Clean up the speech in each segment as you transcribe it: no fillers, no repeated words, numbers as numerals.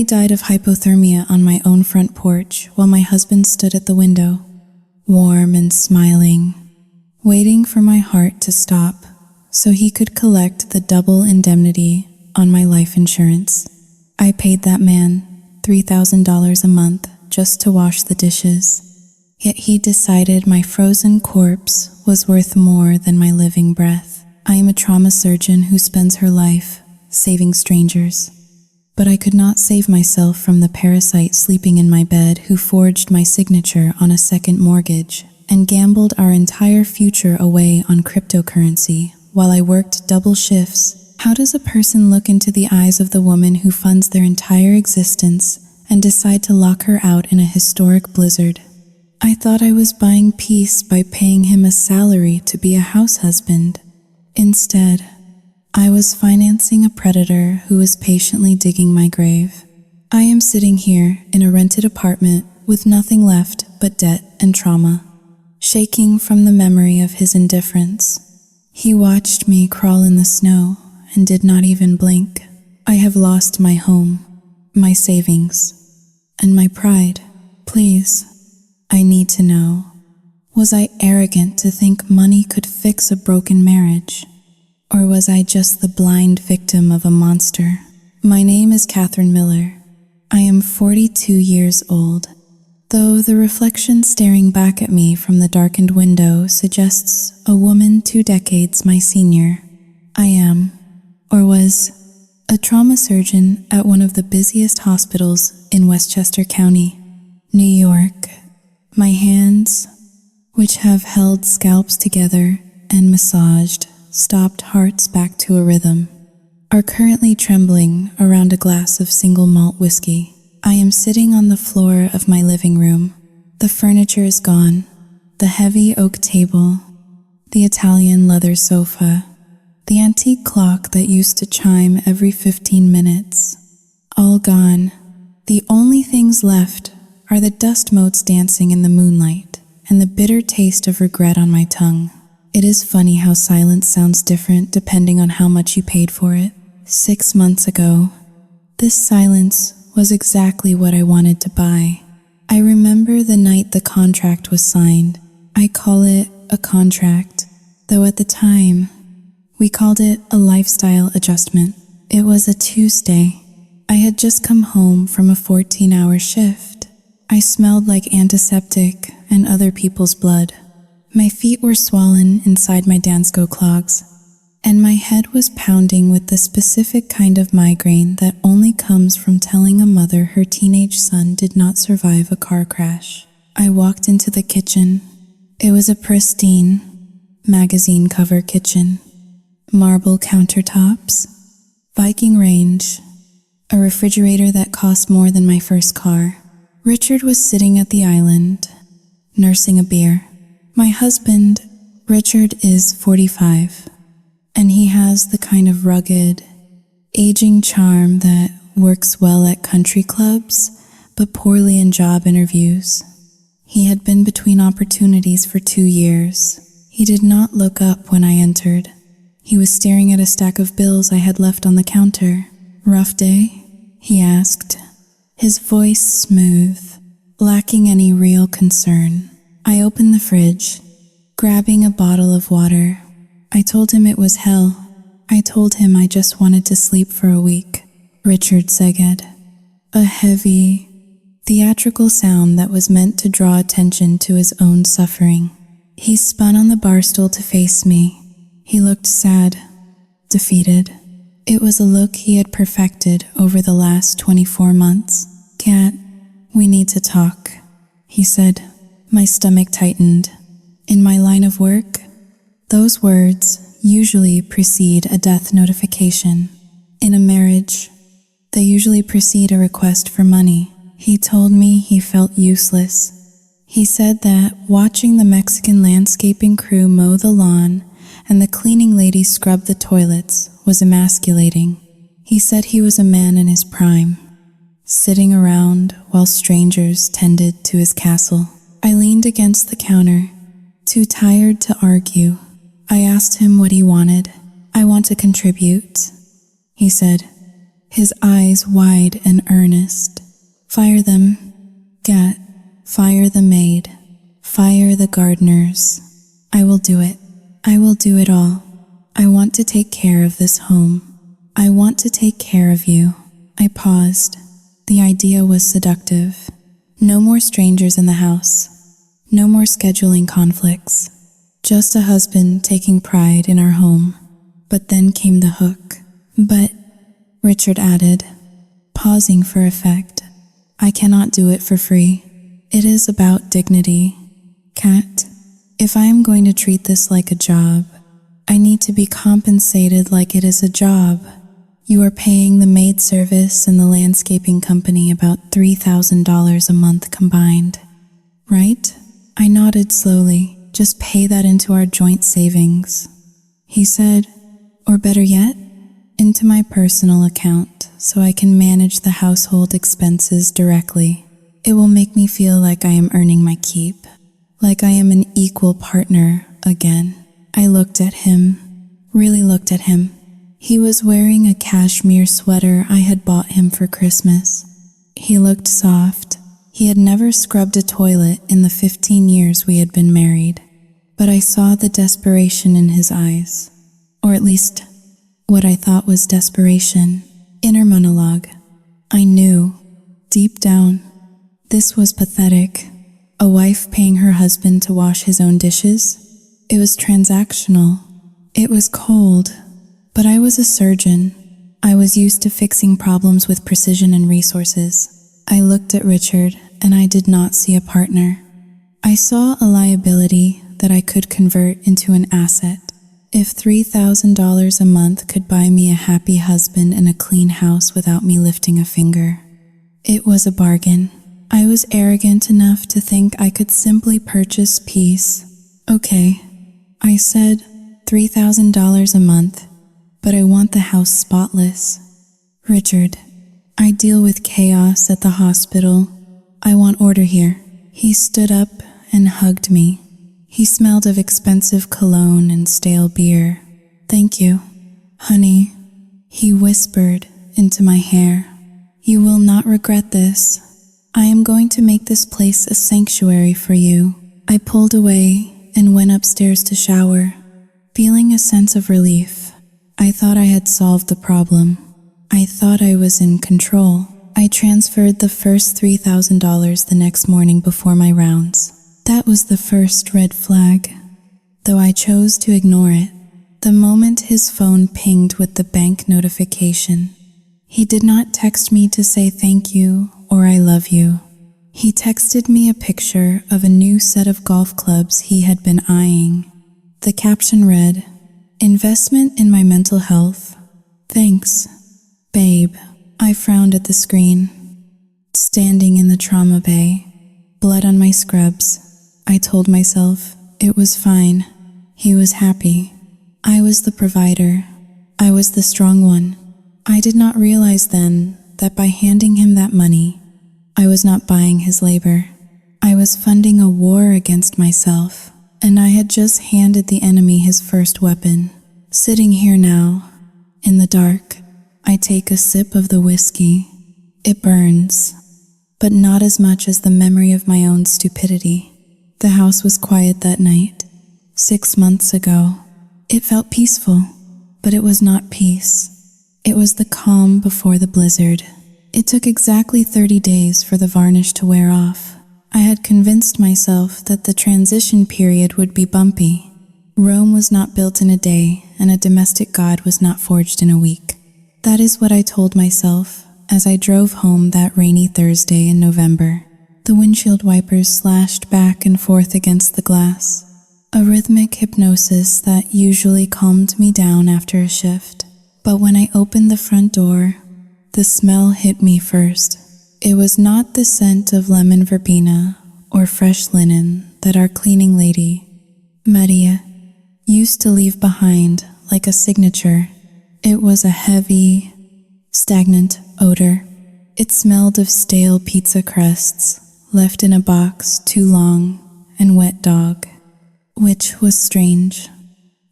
died of hypothermia on my own front porch while my husband stood at the window, warm and smiling, waiting for my heart to stop so he could collect the double indemnity on my life insurance. I paid that man $3,000 a month just to wash the dishes, yet he decided my frozen corpse was worth more than my living breath. I am a trauma surgeon who spends her life saving strangers, but I could not save myself from the parasite sleeping in my bed who forged my signature on a second mortgage and gambled our entire future away on cryptocurrency while I worked double shifts. How does a person look into the eyes of the woman who funds their entire existence and decide to lock her out in a historic blizzard? I thought I was buying peace by paying him a salary to be a house husband. Instead, I was financing a predator who was patiently digging my grave. I am sitting here in a rented apartment with nothing left but debt and trauma, shaking from the memory of his indifference. He watched me crawl in the snow and did not even blink. I have lost my home, my savings, and my pride. Please, I need to know, was I arrogant to think money could fix a broken marriage? Or was I just the blind victim of a monster? My name is Catherine Miller. I am 42 years old, though the reflection staring back at me from the darkened window suggests a woman 2 decades my senior. I am, or was, a trauma surgeon at one of the busiest hospitals in Westchester County, New York. My hands, which have held scalps together and massaged stopped hearts back to a rhythm, are currently trembling around a glass of single malt whiskey. I am sitting on the floor of my living room. The furniture is gone, the heavy oak table, the Italian leather sofa, the antique clock that used to chime every 15 minutes. All gone. The only things left are the dust motes dancing in the moonlight and the bitter taste of regret on my tongue. It is funny how silence sounds different depending on how much you paid for it. 6 months ago, this silence was exactly what I wanted to buy. I remember the night the contract was signed. I call it a contract, though at the time, we called it a lifestyle adjustment. It was a Tuesday. I had just come home from a 14-hour shift. I smelled like antiseptic and other people's blood. My feet were swollen inside my Dansko clogs, and my head was pounding with the specific kind of migraine that only comes from telling a mother her teenage son did not survive a car crash. I walked into the kitchen. It was a pristine, magazine cover kitchen. Marble countertops, Viking range, a refrigerator that cost more than my first car. Richard was sitting at the island, nursing a beer. My husband, Richard, is 45, and he has the kind of rugged, aging charm that works well at country clubs, but poorly in job interviews. He had been between opportunities for 2 years. He did not look up when I entered. He was staring at a stack of bills I had left on the counter. "Rough day?" he asked, his voice smooth, lacking any real concern. I opened the fridge, grabbing a bottle of water. I told him it was hell. I told him I just wanted to sleep for a week. Richard said, a heavy, theatrical sound that was meant to draw attention to his own suffering. He spun on the bar stool to face me. He looked sad, defeated. It was a look he had perfected over the last 24 months. "Kat, we need to talk," he said. My stomach tightened. In my line of work, those words usually precede a death notification. In a marriage, they usually precede a request for money. He told me he felt useless. He said that watching the Mexican landscaping crew mow the lawn and the cleaning lady scrub the toilets was emasculating. He said he was a man in his prime, sitting around while strangers tended to his castle. I leaned against the counter, too tired to argue. I asked him what he wanted. "I want to contribute," he said. his eyes wide and earnest. Fire them, Gat. Fire the maid. Fire the gardeners. I will do it. I will do it all. I want to take care of this home. I want to take care of you. I paused. The idea was seductive. No more strangers in the house. No more scheduling conflicts. Just a husband taking pride in our home. But then came the hook. But, Richard added, pausing for effect, I cannot do it for free. It is about dignity. Kat, if I am going to treat this like a job, I need to be compensated like it is a job. You are paying the maid service and the landscaping company about $3,000 a month combined, right? I nodded slowly. Just pay that into our joint savings. He said, or better yet, into my personal account so I can manage the household expenses directly. It will make me feel like I am earning my keep, like I am an equal partner again. I looked at him, really looked at him. He was wearing a cashmere sweater I had bought him for Christmas. He looked soft. He had never scrubbed a toilet in the 15 years we had been married. But I saw the desperation in his eyes, or at least what I thought was desperation. Inner monologue. I knew, deep down, this was pathetic. A wife paying her husband to wash his own dishes? It was transactional. It was cold. But I was a surgeon. I was used to fixing problems with precision and resources. I looked at Richard, and I did not see a partner. I saw a liability that I could convert into an asset. If $3,000 a month could buy me a happy husband and a clean house without me lifting a finger, it was a bargain. I was arrogant enough to think I could simply purchase peace. Okay, I said, $3,000 a month, but I want the house spotless. Richard, I deal with chaos at the hospital. I want order here. He stood up and hugged me. He smelled of expensive cologne and stale beer. Thank you, honey, he whispered into my hair. You will not regret this. I am going to make this place a sanctuary for you. I pulled away and went upstairs to shower, feeling a sense of relief. I thought I had solved the problem. I thought I was in control. I transferred the first $3,000 the next morning before my rounds. That was the first red flag, though I chose to ignore it. The moment his phone pinged with the bank notification, he did not text me to say thank you or I love you. He texted me a picture of a new set of golf clubs he had been eyeing. The caption read, "Investment in my mental health. Thanks, babe." I frowned at the screen, standing in the trauma bay, blood on my scrubs. I told myself it was fine. He was happy. I was the provider. I was the strong one. I did not realize then that by handing him that money, I was not buying his labor. I was funding a war against myself, and I had just handed the enemy his first weapon. Sitting here now, in the dark, I take a sip of the whiskey. It burns, but not as much as the memory of my own stupidity. The house was quiet that night. 6 months ago. It felt peaceful, but it was not peace. It was the calm before the blizzard. It took exactly 30 days for the varnish to wear off. I had convinced myself that the transition period would be bumpy. Rome was not built in a day, and a domestic god was not forged in a week. That is what I told myself as I drove home that rainy Thursday in November. The windshield wipers slashed back and forth against the glass, a rhythmic hypnosis that usually calmed me down after a shift. But when I opened the front door, the smell hit me first. It was not the scent of lemon verbena or fresh linen that our cleaning lady, Maria, used to leave behind like a signature. It was a heavy, stagnant odor. It smelled of stale pizza crusts, left in a box too long, and wet dog, which was strange,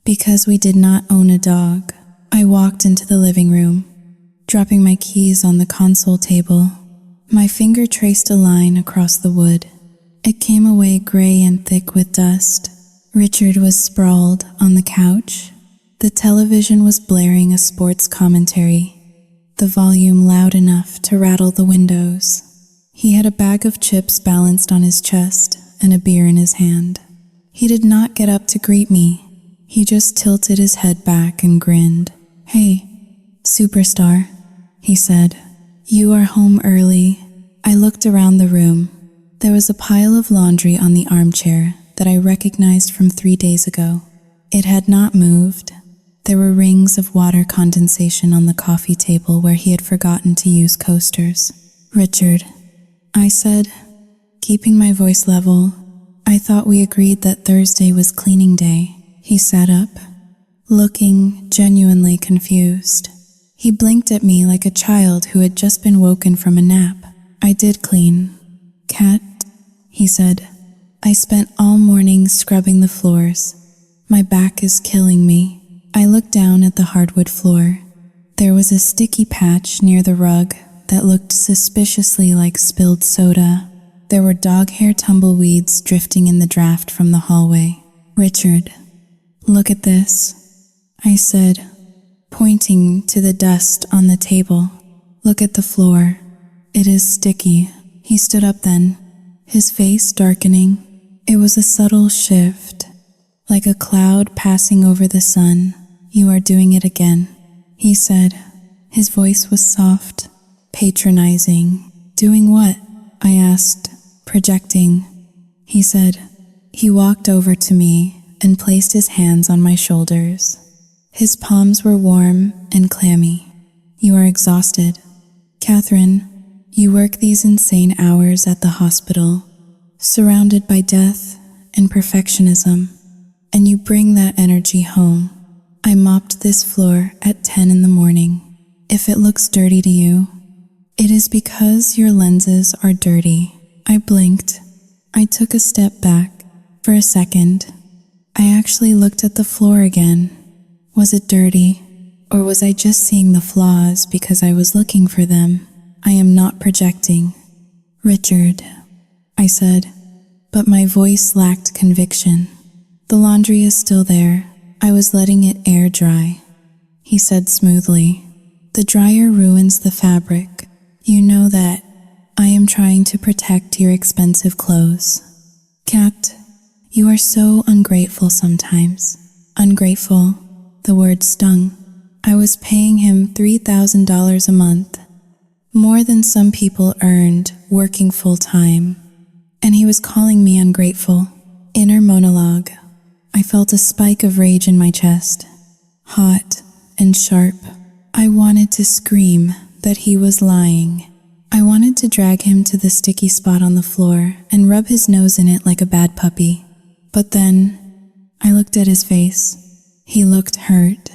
because we did not own a dog. I walked into the living room. dropping my keys on the console table. My finger traced a line across the wood. It came away gray and thick with dust. Richard was sprawled on the couch. The television was blaring a sports commentary, the volume loud enough to rattle the windows. He had a bag of chips balanced on his chest and a beer in his hand. He did not get up to greet me. He just tilted his head back and grinned. "Hey, superstar," he said. "You are home early." I looked around the room. There was a pile of laundry on the armchair that I recognized from 3 days ago. It had not moved. There were rings of water condensation on the coffee table where he had forgotten to use coasters. "Richard," I said, keeping my voice level. "I thought we agreed that Thursday was cleaning day." He sat up, looking genuinely confused. He blinked at me like a child who had just been woken from a nap. "I did clean, Cat," he said. "I spent all morning scrubbing the floors. My back is killing me." I looked down at the hardwood floor. There was a sticky patch near the rug that looked suspiciously like spilled soda. There were dog hair tumbleweeds drifting in the draft from the hallway. "Richard, look at this," I said, pointing to the dust on the table. "Look at the floor. It is sticky." He stood up then, his face darkening. It was a subtle shift, like a cloud passing over the sun. "You are doing it again," he said. His voice was soft, patronizing. "Doing what?" I asked, projecting. He said. He walked over to me and placed his hands on my shoulders. His palms were warm and clammy. "You are exhausted. Catherine, you work these insane hours at the hospital, surrounded by death and perfectionism, and you bring that energy home. I mopped this floor at 10 in the morning. If it looks dirty to you, it is because your lenses are dirty." I blinked. I took a step back. For a second, I actually looked at the floor again. Was it dirty? Or was I just seeing the flaws because I was looking for them? "I am not projecting, Richard," I said, but my voice lacked conviction. "The laundry is still there. I was letting it air dry," he said smoothly. "The dryer ruins the fabric. You know that. I am trying to protect your expensive clothes. Cat, you are so ungrateful sometimes." Ungrateful. The word stung. I was paying him $3,000 a month, more than some people earned working full-time, and he was calling me ungrateful. Inner monologue. I felt a spike of rage in my chest, hot and sharp. I wanted to scream that he was lying. I wanted to drag him to the sticky spot on the floor and rub his nose in it like a bad puppy. But then I looked at his face. He looked hurt.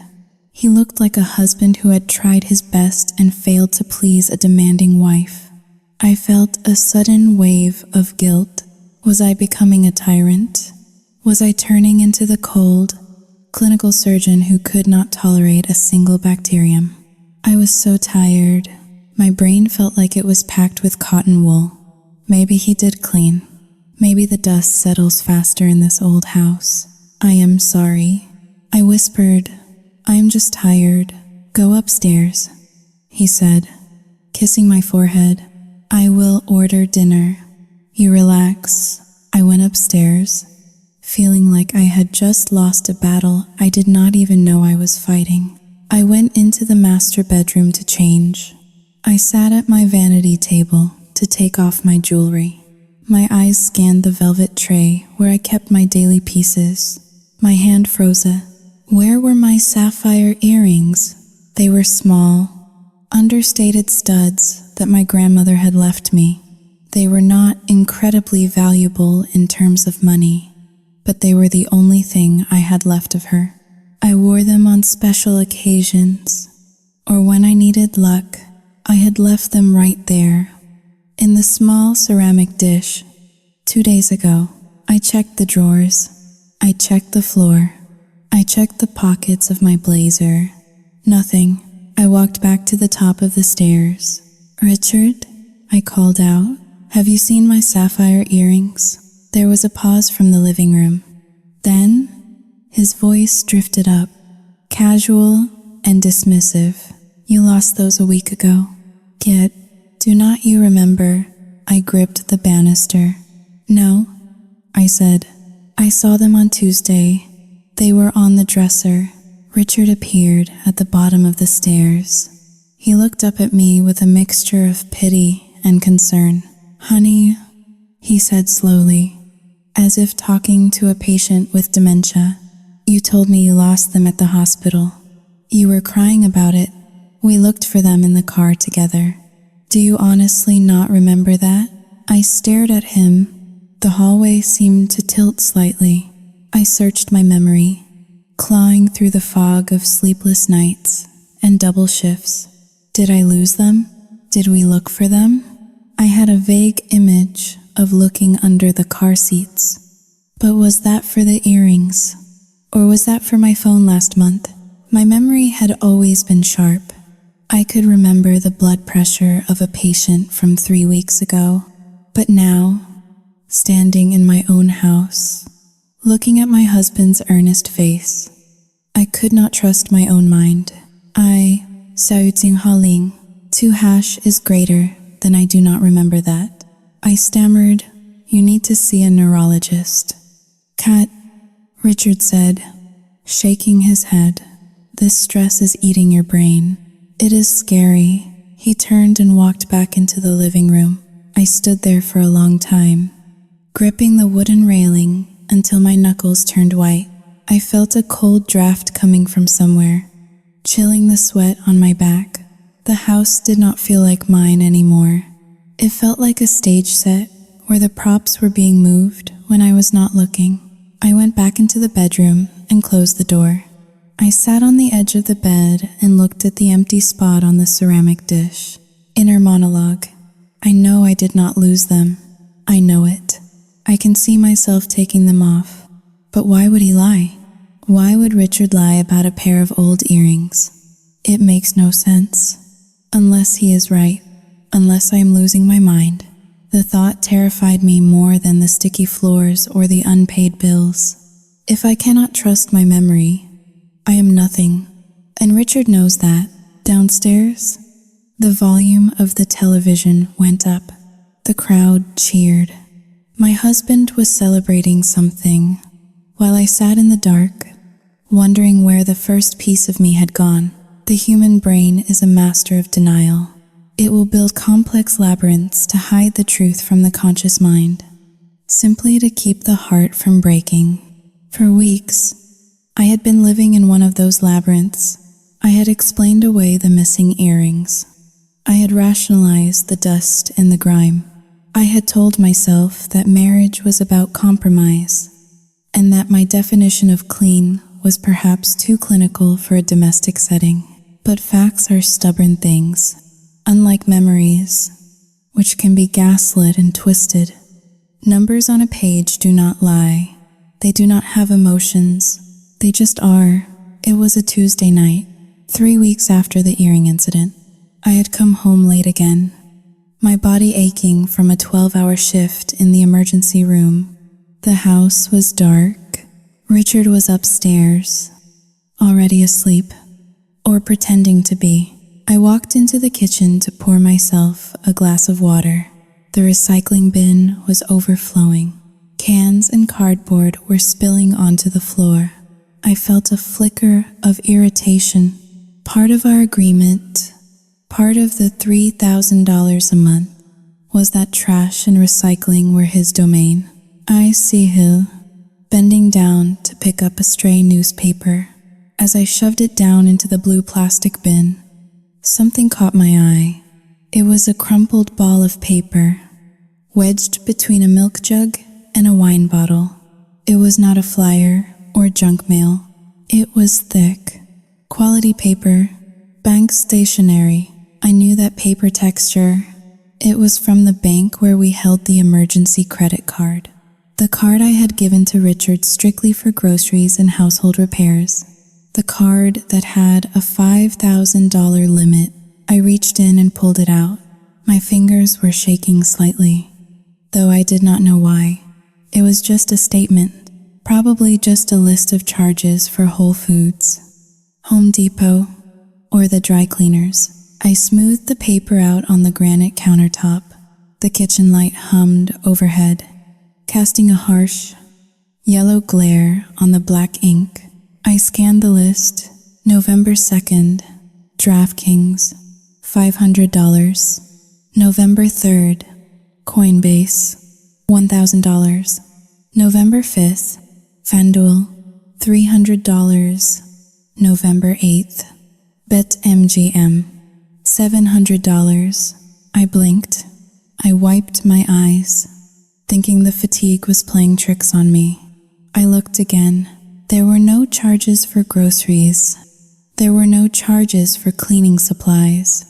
He looked like a husband who had tried his best and failed to please a demanding wife. I felt a sudden wave of guilt. Was I becoming a tyrant? Was I turning into the cold, clinical surgeon who could not tolerate a single bacterium? I was so tired. My brain felt like it was packed with cotton wool. Maybe he did clean. Maybe the dust settles faster in this old house. "I am sorry," I whispered. "I am just tired. Go upstairs," he said, kissing my forehead. "I will order dinner. You relax." I went upstairs, feeling like I had just lost a battle I did not even know I was fighting. I went into the master bedroom to change. I sat at my vanity table to take off my jewelry. My eyes scanned the velvet tray where I kept my daily pieces. My hand froze. Where were my sapphire earrings? They were small, understated studs that my grandmother had left me. They were not incredibly valuable in terms of money, but they were the only thing I had left of her. I wore them on special occasions, or when I needed luck. I had left them right there, in the small ceramic dish. 2 days ago, I checked the drawers. I checked the floor. I checked the pockets of my blazer. Nothing. I walked back to the top of the stairs. "Richard," I called out, "have you seen my sapphire earrings?" There was a pause from the living room. Then, his voice drifted up, casual and dismissive. "You lost those a week ago. Yet, do not you remember?" I gripped the banister. "No," I said. "I saw them on Tuesday. They were on the dresser." Richard appeared at the bottom of the stairs. He looked up at me with a mixture of pity and concern. "Honey," he said slowly, as if talking to a patient with dementia, "you told me you lost them at the hospital. You were crying about it. We looked for them in the car together. Do you honestly not remember that?" I stared at him. The hallway seemed to tilt slightly. I searched my memory, clawing through the fog of sleepless nights and double shifts. Did I lose them? Did we look for them? I had a vague image of looking under the car seats. But was that for the earrings? Or was that for my phone last month? My memory had always been sharp. I could remember the blood pressure of a patient from 3 weeks ago. But now, standing in my own house, looking at my husband's earnest face, I could not trust my own mind. I, Xiao Jing Haling, 2# is greater than I do not remember that. I stammered, "You need to see a neurologist." "Kat," Richard said, shaking his head, "this stress is eating your brain. It is scary." He turned and walked back into the living room. I stood there for a long time, gripping the wooden railing until my knuckles turned white. I felt a cold draft coming from somewhere, chilling the sweat on my back. The house did not feel like mine anymore. It felt like a stage set where the props were being moved when I was not looking. I went back into the bedroom and closed the door. I sat on the edge of the bed and looked at the empty spot on the ceramic dish. Inner monologue. I know I did not lose them. I know it. I can see myself taking them off. But why would he lie? Why would Richard lie about a pair of old earrings? It makes no sense. Unless he is right. Unless I am losing my mind. The thought terrified me more than the sticky floors or the unpaid bills. If I cannot trust my memory, I am nothing. And Richard knows that. Downstairs, the volume of the television went up. The crowd cheered. My husband was celebrating something, while I sat in the dark, wondering where the first piece of me had gone. The human brain is a master of denial. It will build complex labyrinths to hide the truth from the conscious mind, simply to keep the heart from breaking. For weeks, I had been living in one of those labyrinths. I had explained away the missing earrings. I had rationalized the dust and the grime. I had told myself that marriage was about compromise, and that my definition of clean was perhaps too clinical for a domestic setting. But facts are stubborn things, unlike memories, which can be gaslit and twisted. Numbers on a page do not lie. They do not have emotions. They just are. It was a Tuesday night, 3 weeks after the earring incident. I had come home late again, my body aching from a 12-hour shift in the emergency room. The house was dark. Richard was upstairs, already asleep, or pretending to be. I walked into the kitchen to pour myself a glass of water. The recycling bin was overflowing. Cans and cardboard were spilling onto the floor. I felt a flicker of irritation. Part of our agreement, part of the $3,000 a month, was that trash and recycling were his domain. I see him, bending down to pick up a stray newspaper. As I shoved it down into the blue plastic bin, something caught my eye. It was a crumpled ball of paper, wedged between a milk jug and a wine bottle. It was not a flyer or junk mail. It was thick, quality paper, bank stationery. I knew that paper texture. It was from the bank where we held the emergency credit card. The card I had given to Richard strictly for groceries and household repairs. the card that had a $5,000 limit. I reached in and pulled it out. My fingers were shaking slightly, though I did not know why. It was just a statement, probably just a list of charges for Whole Foods, Home Depot, or the dry cleaners. I smoothed the paper out on the granite countertop. The kitchen light hummed overhead, casting a harsh, yellow glare on the black ink. I scanned the list. November 2nd, DraftKings, $500. November 3rd, Coinbase, $1,000. November 5th, FanDuel, $300. November 8th, BetMGM, $700. I blinked. I wiped my eyes, thinking the fatigue was playing tricks on me. I looked again. There were no charges for groceries. There were no charges for cleaning supplies.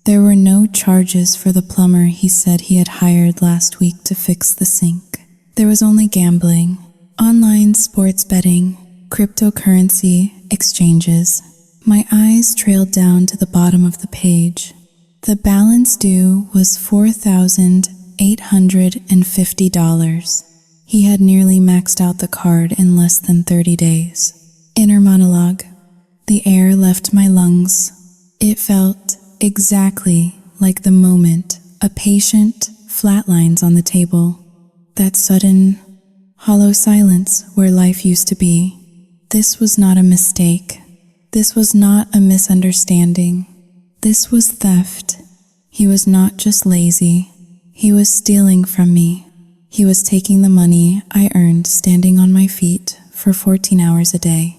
There were no charges for the plumber he said he had hired last week to fix the sink. There was only gambling, online sports betting, cryptocurrency exchanges. My eyes trailed down to the bottom of the page. The balance due was $4,850. He had nearly maxed out the card in less than 30 days. Inner monologue. The air left my lungs. It felt exactly like the moment a patient flatlines on the table. That sudden, hollow silence where life used to be. This was not a mistake. This was not a misunderstanding. This was theft. He was not just lazy. He was stealing from me. He was taking the money I earned standing on my feet for 14 hours a day,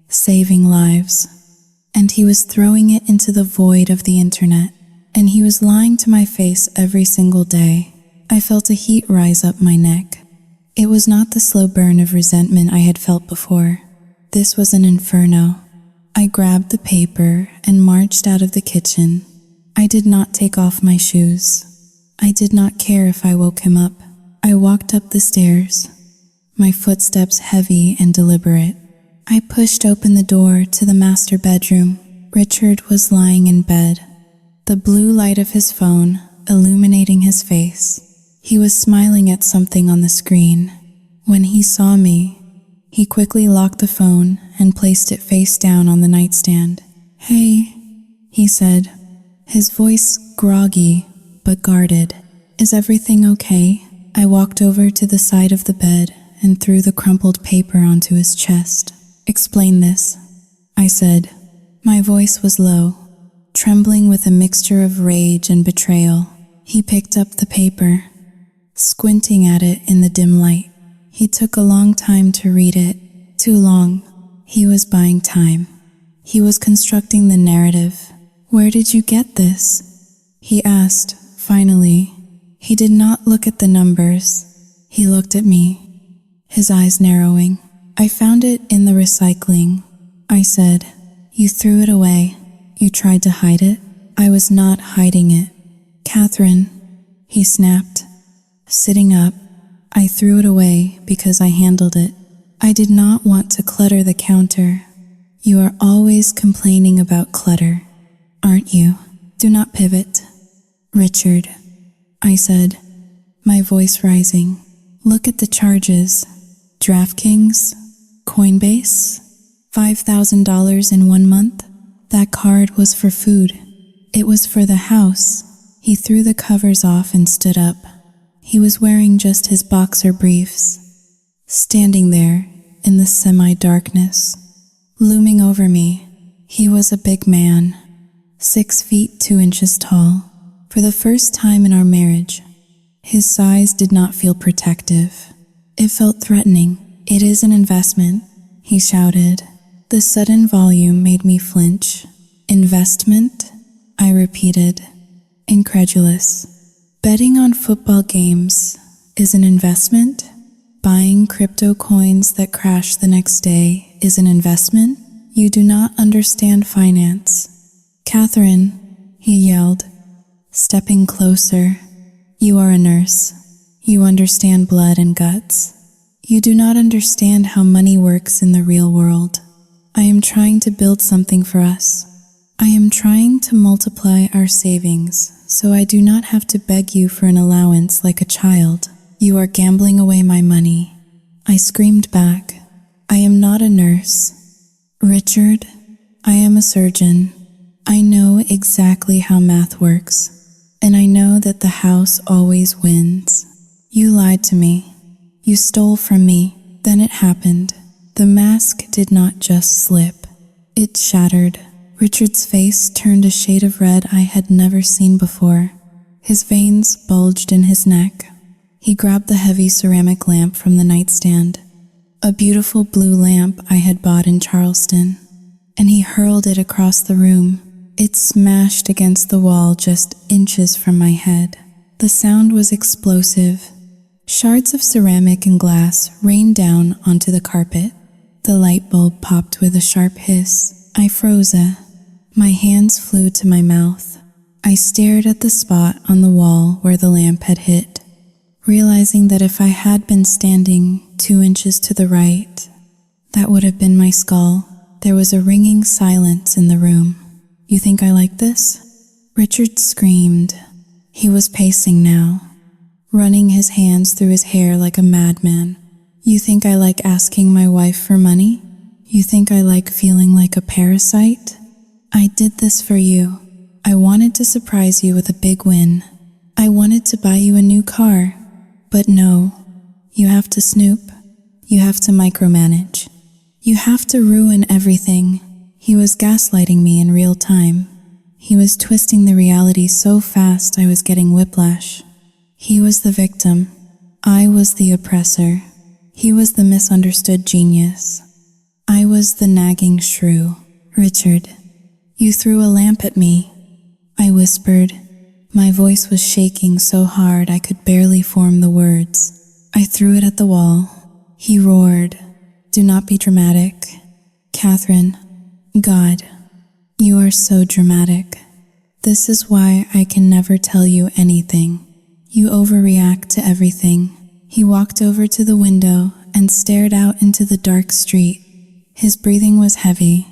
saving lives. And he was throwing it into the void of the internet. And he was lying to my face every single day. I felt a heat rise up my neck. It was not the slow burn of resentment I had felt before. This was an inferno. I grabbed the paper and marched out of the kitchen. I did not take off my shoes. I did not care if I woke him up. I walked up the stairs, my footsteps heavy and deliberate. I pushed open the door to the master bedroom. Richard was lying in bed, the blue light of his phone illuminating his face. He was smiling at something on the screen. When he saw me, he quickly locked the phone and placed it face down on the nightstand. "Hey," he said, his voice groggy but guarded. "Is everything okay?" I walked over to the side of the bed and threw the crumpled paper onto his chest. "Explain this," I said. My voice was low, trembling with a mixture of rage and betrayal. He picked up the paper, squinting at it in the dim light. He took a long time to read it. Too long. He was buying time. He was constructing the narrative. "Where did you get this?" he asked, finally. He did not look at the numbers. He looked at me, his eyes narrowing. "I found it in the recycling," I said. "You threw it away. You tried to hide it." "I was not hiding it, Catherine," he snapped. Sitting up, I threw it away because I handled it. I did not want to clutter the counter. "You are always complaining about clutter, aren't you?" "Do not pivot, Richard," I said, my voice rising. "Look at the charges. DraftKings, Coinbase, $5,000 in 1 month. That card was for food. It was for the house." He threw the covers off and stood up. He was wearing just his boxer briefs, standing there in the semi-darkness. Looming over me, he was a big man, 6 feet 2 inches tall. For the first time in our marriage, his size did not feel protective. It felt threatening. "It is an investment," he shouted. The sudden volume made me flinch. "Investment?" I repeated, incredulous. "Betting on football games is an investment? Buying crypto coins that crash the next day is an investment? You do not understand finance." "Catherine," he yelled, stepping closer. "You are a nurse. You understand blood and guts. You do not understand how money works in the real world." I am trying to build something for us. I am trying to multiply our savings so I do not have to beg you for an allowance like a child. You are gambling away my money. I screamed back. I am not a nurse. Richard, I am a surgeon. I know exactly how math works, and I know that the house always wins. You lied to me. You stole from me. Then it happened. The mask did not just slip. It shattered. Richard's face turned a shade of red I had never seen before. His veins bulged in his neck. He grabbed the heavy ceramic lamp from the nightstand, a beautiful blue lamp I had bought in Charleston, and he hurled it across the room. It smashed against the wall just inches from my head. The sound was explosive. Shards of ceramic and glass rained down onto the carpet. The light bulb popped with a sharp hiss. I froze. My hands flew to my mouth. I stared at the spot on the wall where the lamp had hit, realizing that if I had been standing 2 inches to the right, that would have been my skull. There was a ringing silence in the room. You think I like this? Richard screamed. He was pacing now, running his hands through his hair like a madman. You think I like asking my wife for money? You think I like feeling like a parasite? I did this for you. I wanted to surprise you with a big win. I wanted to buy you a new car. But no, you have to snoop. You have to micromanage. You have to ruin everything. He was gaslighting me in real time. He was twisting the reality so fast I was getting whiplash. He was the victim. I was the oppressor. He was the misunderstood genius. I was the nagging shrew. Richard, you threw a lamp at me. I whispered. My voice was shaking so hard I could barely form the words. I threw it at the wall. He roared. Do not be dramatic. Catherine, God, you are so dramatic. This is why I can never tell you anything. You overreact to everything. He walked over to the window and stared out into the dark street. His breathing was heavy,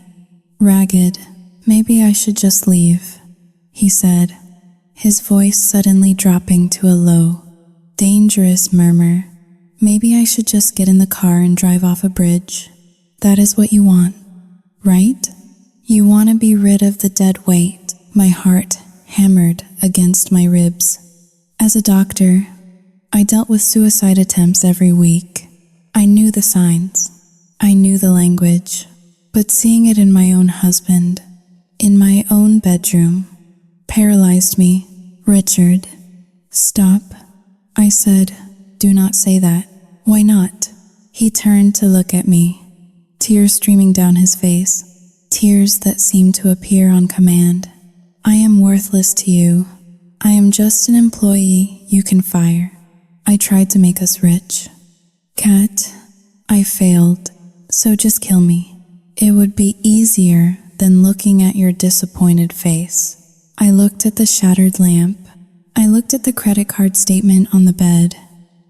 ragged. Maybe I should just leave, he said, his voice suddenly dropping to a low, dangerous murmur. Maybe I should just get in the car and drive off a bridge. That is what you want, right? You want to be rid of the dead weight. My heart hammered against my ribs. As a doctor, I dealt with suicide attempts every week. I knew the signs. I knew the language. But seeing it in my own husband, in my own bedroom, paralyzed me. Richard, stop. I said, do not say that. Why not? He turned to look at me, tears streaming down his face. Tears that seemed to appear on command. I am worthless to you. I am just an employee you can fire. I tried to make us rich. Kat, I failed, so just kill me. It would be easier than looking at your disappointed face. I looked at the shattered lamp. I looked at the credit card statement on the bed.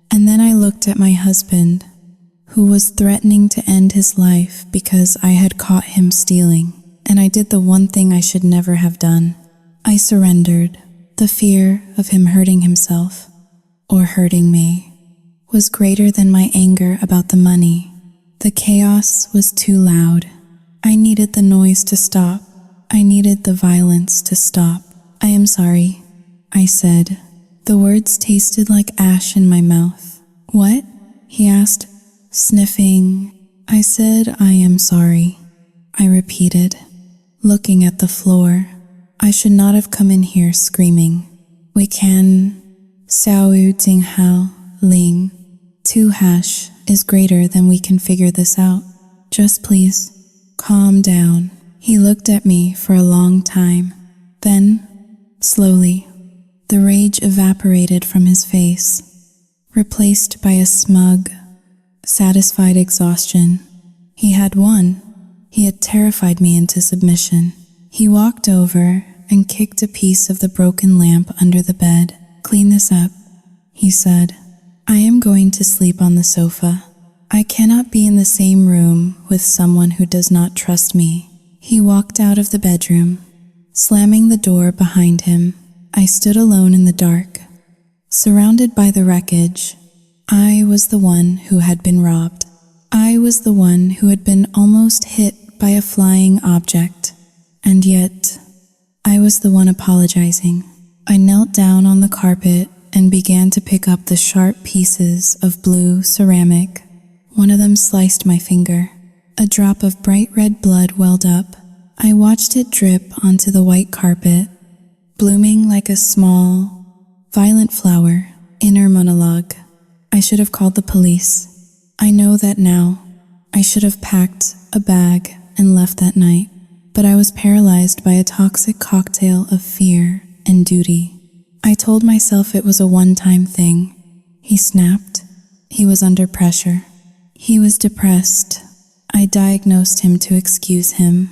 And then I looked at my husband, who was threatening to end his life because I had caught him stealing, and I did the one thing I should never have done. I surrendered. The fear of him hurting himself, or hurting me, was greater than my anger about the money. The chaos was too loud. I needed the noise to stop. I needed the violence to stop. I am sorry, I said. The words tasted like ash in my mouth. What? He asked, sniffing. I said, I am sorry. I repeated, looking at the floor. I should not have come in here screaming. We can. Sao Yu Ting Hao Ling. 2 hash is greater than we can figure this out. Just please, calm down. He looked at me for a long time. Then, slowly, the rage evaporated from his face, replaced by a smug, satisfied exhaustion. He had won. He had terrified me into submission. He walked over and kicked a piece of the broken lamp under the bed. Clean this up, he said. I am going to sleep on the sofa. I cannot be in the same room with someone who does not trust me. He walked out of the bedroom, slamming the door behind him. I stood alone in the dark, surrounded by the wreckage. I was the one who had been robbed. I was the one who had been almost hit by a flying object. And yet, I was the one apologizing. I knelt down on the carpet and began to pick up the sharp pieces of blue ceramic. One of them sliced my finger. A drop of bright red blood welled up. I watched it drip onto the white carpet, blooming like a small, violent flower. Inner monologue. I should have called the police. I know that now. I should have packed a bag and left that night. But I was paralyzed by a toxic cocktail of fear and duty. I told myself it was a one-time thing. He snapped. He was under pressure. He was depressed. I diagnosed him to excuse him.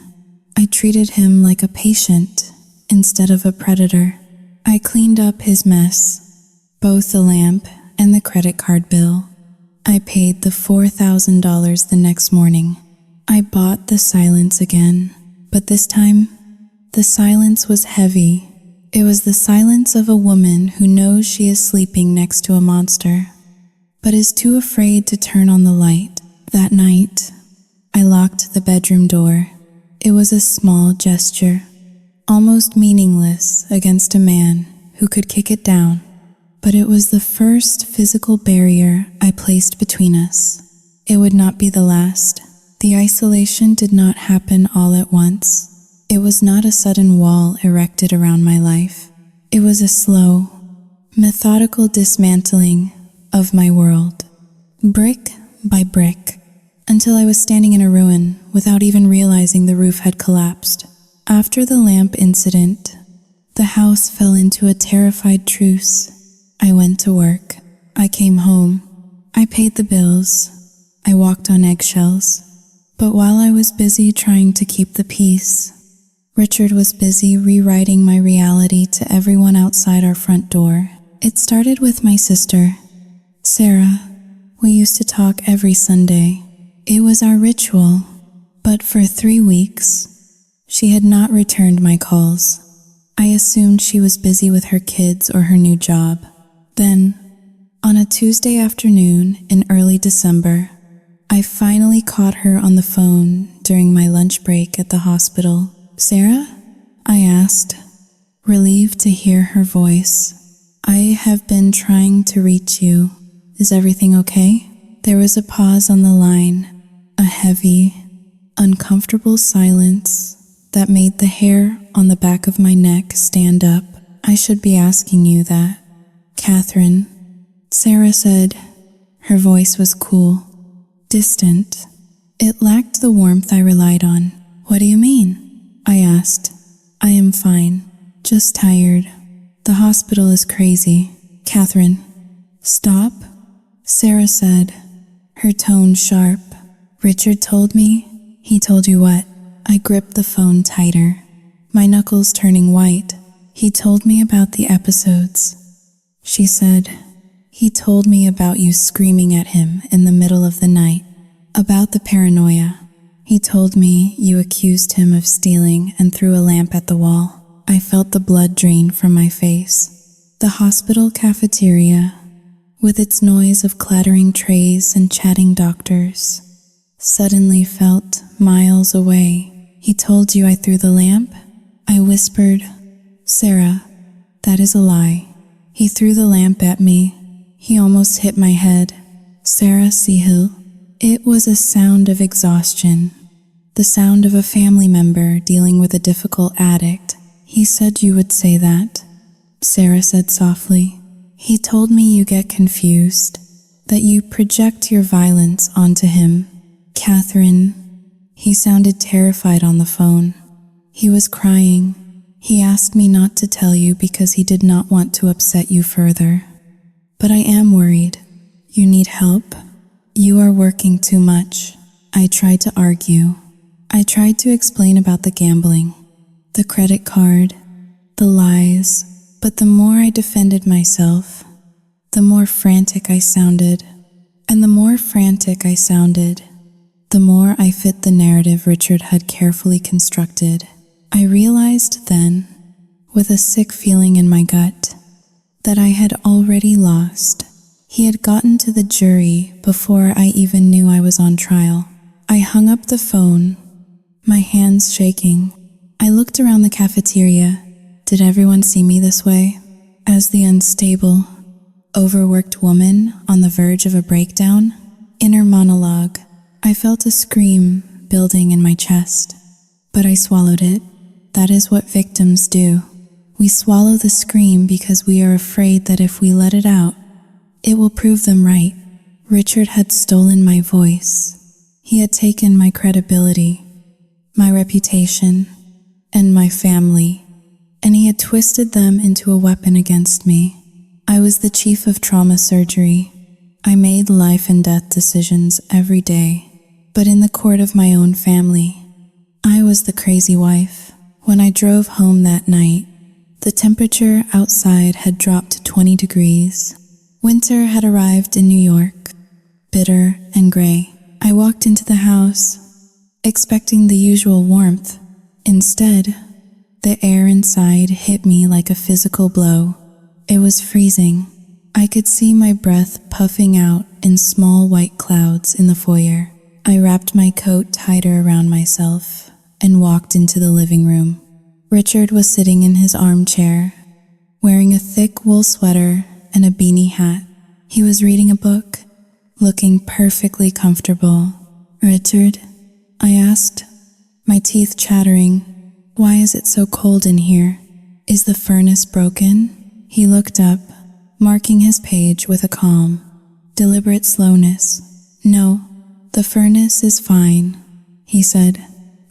I treated him like a patient instead of a predator. I cleaned up his mess, both the lamp and the credit card bill. I paid the $4,000 the next morning. I bought the silence again, but this time, the silence was heavy. It was the silence of a woman who knows she is sleeping next to a monster, but is too afraid to turn on the light. That night, I locked the bedroom door. It was a small gesture, almost meaningless against a man who could kick it down. But it was the first physical barrier I placed between us. It would not be the last. The isolation did not happen all at once. It was not a sudden wall erected around my life. It was a slow, methodical dismantling of my world, brick by brick, until I was standing in a ruin without even realizing the roof had collapsed. After the lamp incident, the house fell into a terrified truce. I went to work. I came home. I paid the bills. I walked on eggshells. But while I was busy trying to keep the peace, Richard was busy rewriting my reality to everyone outside our front door. It started with my sister, Sarah. We used to talk every Sunday. It was our ritual. But for 3 weeks, she had not returned my calls. I assumed she was busy with her kids or her new job. Then, on a Tuesday afternoon in early December, I finally caught her on the phone during my lunch break at the hospital. "Sarah?" I asked, relieved to hear her voice. "I have been trying to reach you. Is everything okay?" There was a pause on the line, a heavy, uncomfortable silence that made the hair on the back of my neck stand up. "I should be asking you that, Catherine," Sarah said. Her voice was cool, distant. It lacked the warmth I relied on. "What do you mean?" I asked. "I am fine, just tired. The hospital is crazy." "Catherine." "Stop," Sarah said, her tone sharp. "Richard told me." "He told you what?" I gripped the phone tighter, my knuckles turning white. "He told me about the episodes," she said. "He told me about you screaming at him in the middle of the night, about the paranoia. He told me you accused him of stealing and threw a lamp at the wall." I felt the blood drain from my face. The hospital cafeteria, with its noise of clattering trays and chatting doctors, suddenly felt miles away. "He told you I threw the lamp?" I whispered. "Sarah, that is a lie. He threw the lamp at me. He almost hit my head." "Sarah Sehill." It was a sound of exhaustion, the sound of a family member dealing with a difficult addict. "He said you would say that," Sarah said softly. "He told me you get confused, that you project your violence onto him." "Catherine." He sounded terrified on the phone. He was crying. "He asked me not to tell you because he did not want to upset you further. But I am worried. You need help? You are working too much." I tried to argue. I tried to explain about the gambling, the credit card, the lies, but the more I defended myself, the more frantic I sounded. And the more frantic I sounded, the more I fit the narrative Richard had carefully constructed. I realized then, with a sick feeling in my gut, that I had already lost. He had gotten to the jury before I even knew I was on trial. I hung up the phone, my hands shaking. I looked around the cafeteria. Did everyone see me this way? As the unstable, overworked woman on the verge of a breakdown? Inner monologue. I felt a scream building in my chest, but I swallowed it. That is what victims do. We swallow the scream because we are afraid that if we let it out, it will prove them right. Richard had stolen my voice. He had taken my credibility, my reputation, and my family, and he had twisted them into a weapon against me. I was the chief of trauma surgery. I made life and death decisions every day, but in the court of my own family, I was the crazy wife. When I drove home that night, the temperature outside had dropped to 20 degrees. Winter had arrived in New York, bitter and gray. I walked into the house, expecting the usual warmth. Instead, the air inside hit me like a physical blow. It was freezing. I could see my breath puffing out in small white clouds in the foyer. I wrapped my coat tighter around myself and walked into the living room. Richard was sitting in his armchair, wearing a thick wool sweater and a beanie hat. He was reading a book, looking perfectly comfortable. "Richard?" I asked, my teeth chattering. "Why is it so cold in here? Is the furnace broken?" He looked up, marking his page with a calm, deliberate slowness. "No, the furnace is fine," he said.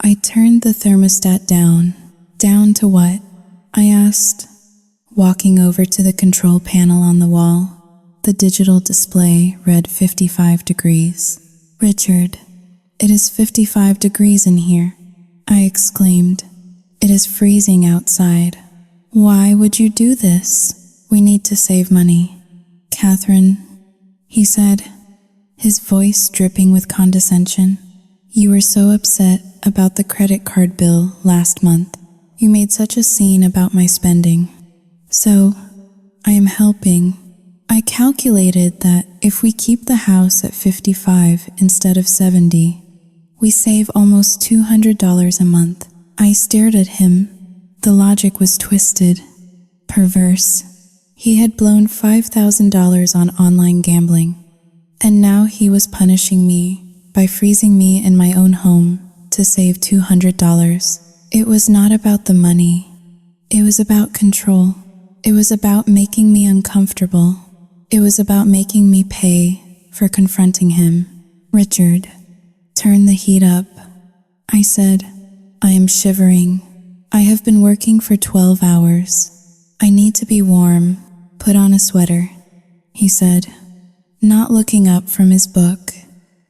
I turned the thermostat down. "Down to what?" I asked, walking over to the control panel on the wall. The digital display read 55 degrees. "Richard, it is 55 degrees in here," I exclaimed. "It is freezing outside. Why would you do this? We need to save money." "Catherine," he said, his voice dripping with condescension, "you were so upset about the credit card bill last month. You made such a scene about my spending. So, I am helping. I calculated that if we keep the house at 55 instead of 70, we save almost $200 a month." I stared at him. The logic was twisted, perverse. He had blown $5,000 on online gambling, and now he was punishing me by freezing me in my own home to save $200. It was not about the money. It was about control. It was about making me uncomfortable. It was about making me pay for confronting him. "Richard, turn the heat up," I said. "I am shivering. I have been working for 12 hours. I need to be warm. Put on a sweater," he said, not looking up from his book.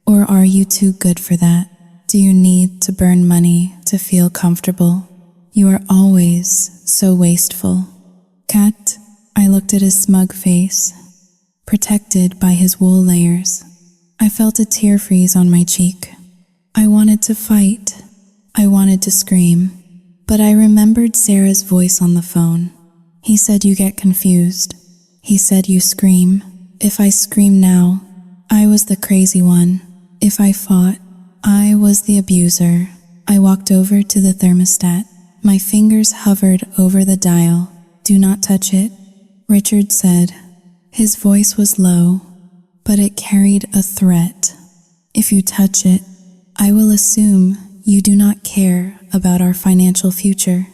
"Or are you too good for that? Do you need to burn money to feel comfortable? You are always so wasteful." "Cat," I looked at his smug face, protected by his wool layers. I felt a tear freeze on my cheek. I wanted to fight. I wanted to scream. But I remembered Sarah's voice on the phone. He said you get confused. He said you scream. If I scream now, I was the crazy one. If I fought, I was the abuser. I walked over to the thermostat. My fingers hovered over the dial. "Do not touch it," Richard said. His voice was low, but it carried a threat. "If you touch it, I will assume you do not care about our financial future.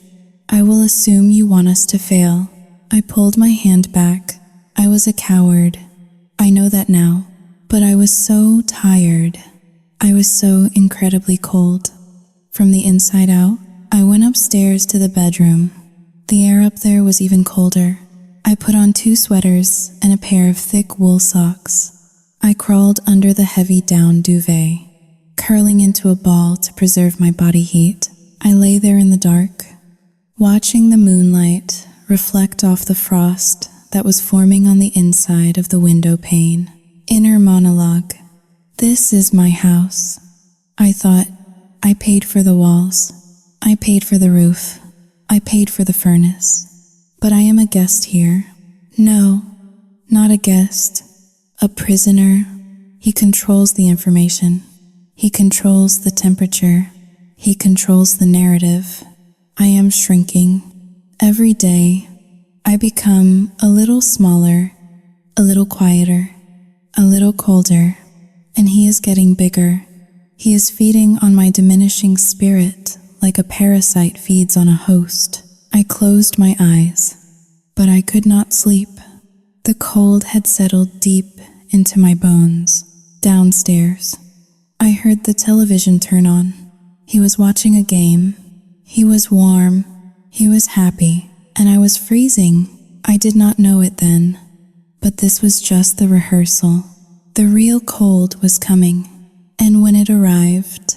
I will assume you want us to fail." I pulled my hand back. I was a coward. I know that now, but I was so tired. I was so incredibly cold. From the inside out, I went upstairs to the bedroom. The air up there was even colder. I put on 2 sweaters and a pair of thick wool socks. I crawled under the heavy down duvet, curling into a ball to preserve my body heat. I lay there in the dark, watching the moonlight reflect off the frost that was forming on the inside of the window pane. Inner monologue. This is my house. I thought, I paid for the walls. I paid for the roof. I paid for the furnace. But I am a guest here. No, not a guest. A prisoner. He controls the information. He controls the temperature. He controls the narrative. I am shrinking. Every day, I become a little smaller, a little quieter, a little colder, and he is getting bigger. He is feeding on my diminishing spirit like a parasite feeds on a host. I closed my eyes, but I could not sleep. The cold had settled deep into my bones. Downstairs, I heard the television turn on. He was watching a game. He was warm. He was happy, and I was freezing. I did not know it then, but this was just the rehearsal. The real cold was coming, and when it arrived,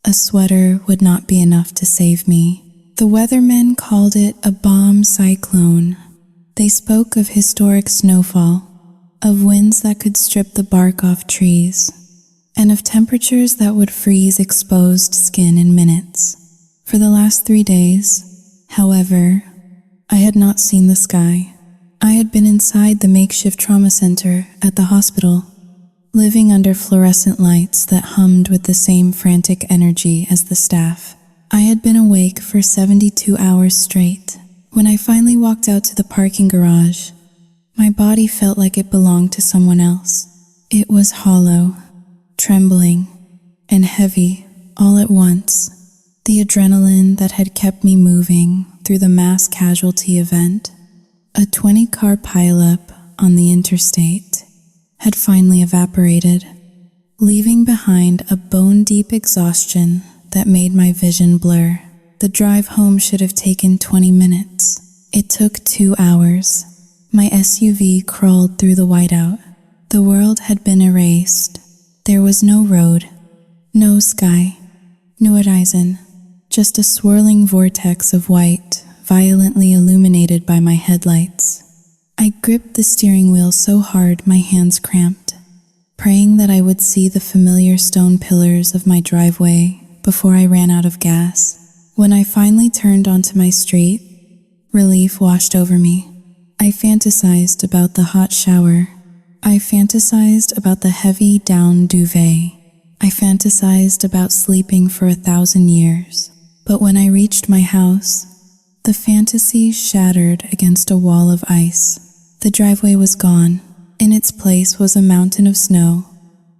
a sweater would not be enough to save me. The weathermen called it a bomb cyclone. They spoke of historic snowfall, of winds that could strip the bark off trees, and of temperatures that would freeze exposed skin in minutes. For the last 3 days, however, I had not seen the sky. I had been inside the makeshift trauma center at the hospital, living under fluorescent lights that hummed with the same frantic energy as the staff. I had been awake for 72 hours straight. When I finally walked out to the parking garage, my body felt like it belonged to someone else. It was hollow, trembling, and heavy all at once. The adrenaline that had kept me moving through the mass casualty event, a 20-car pileup on the interstate, had finally evaporated, leaving behind a bone-deep exhaustion that made my vision blur. The drive home should have taken 20 minutes. It took 2 hours. My SUV crawled through the whiteout. The world had been erased. There was no road, no sky, no horizon, just a swirling vortex of white, violently illuminated by my headlights. I gripped the steering wheel so hard my hands cramped, praying that I would see the familiar stone pillars of my driveway before I ran out of gas. When I finally turned onto my street, relief washed over me. I fantasized about the hot shower. I fantasized about the heavy down duvet. I fantasized about sleeping for 1,000 years. But when I reached my house, the fantasy shattered against a wall of ice. The driveway was gone. In its place was a mountain of snow,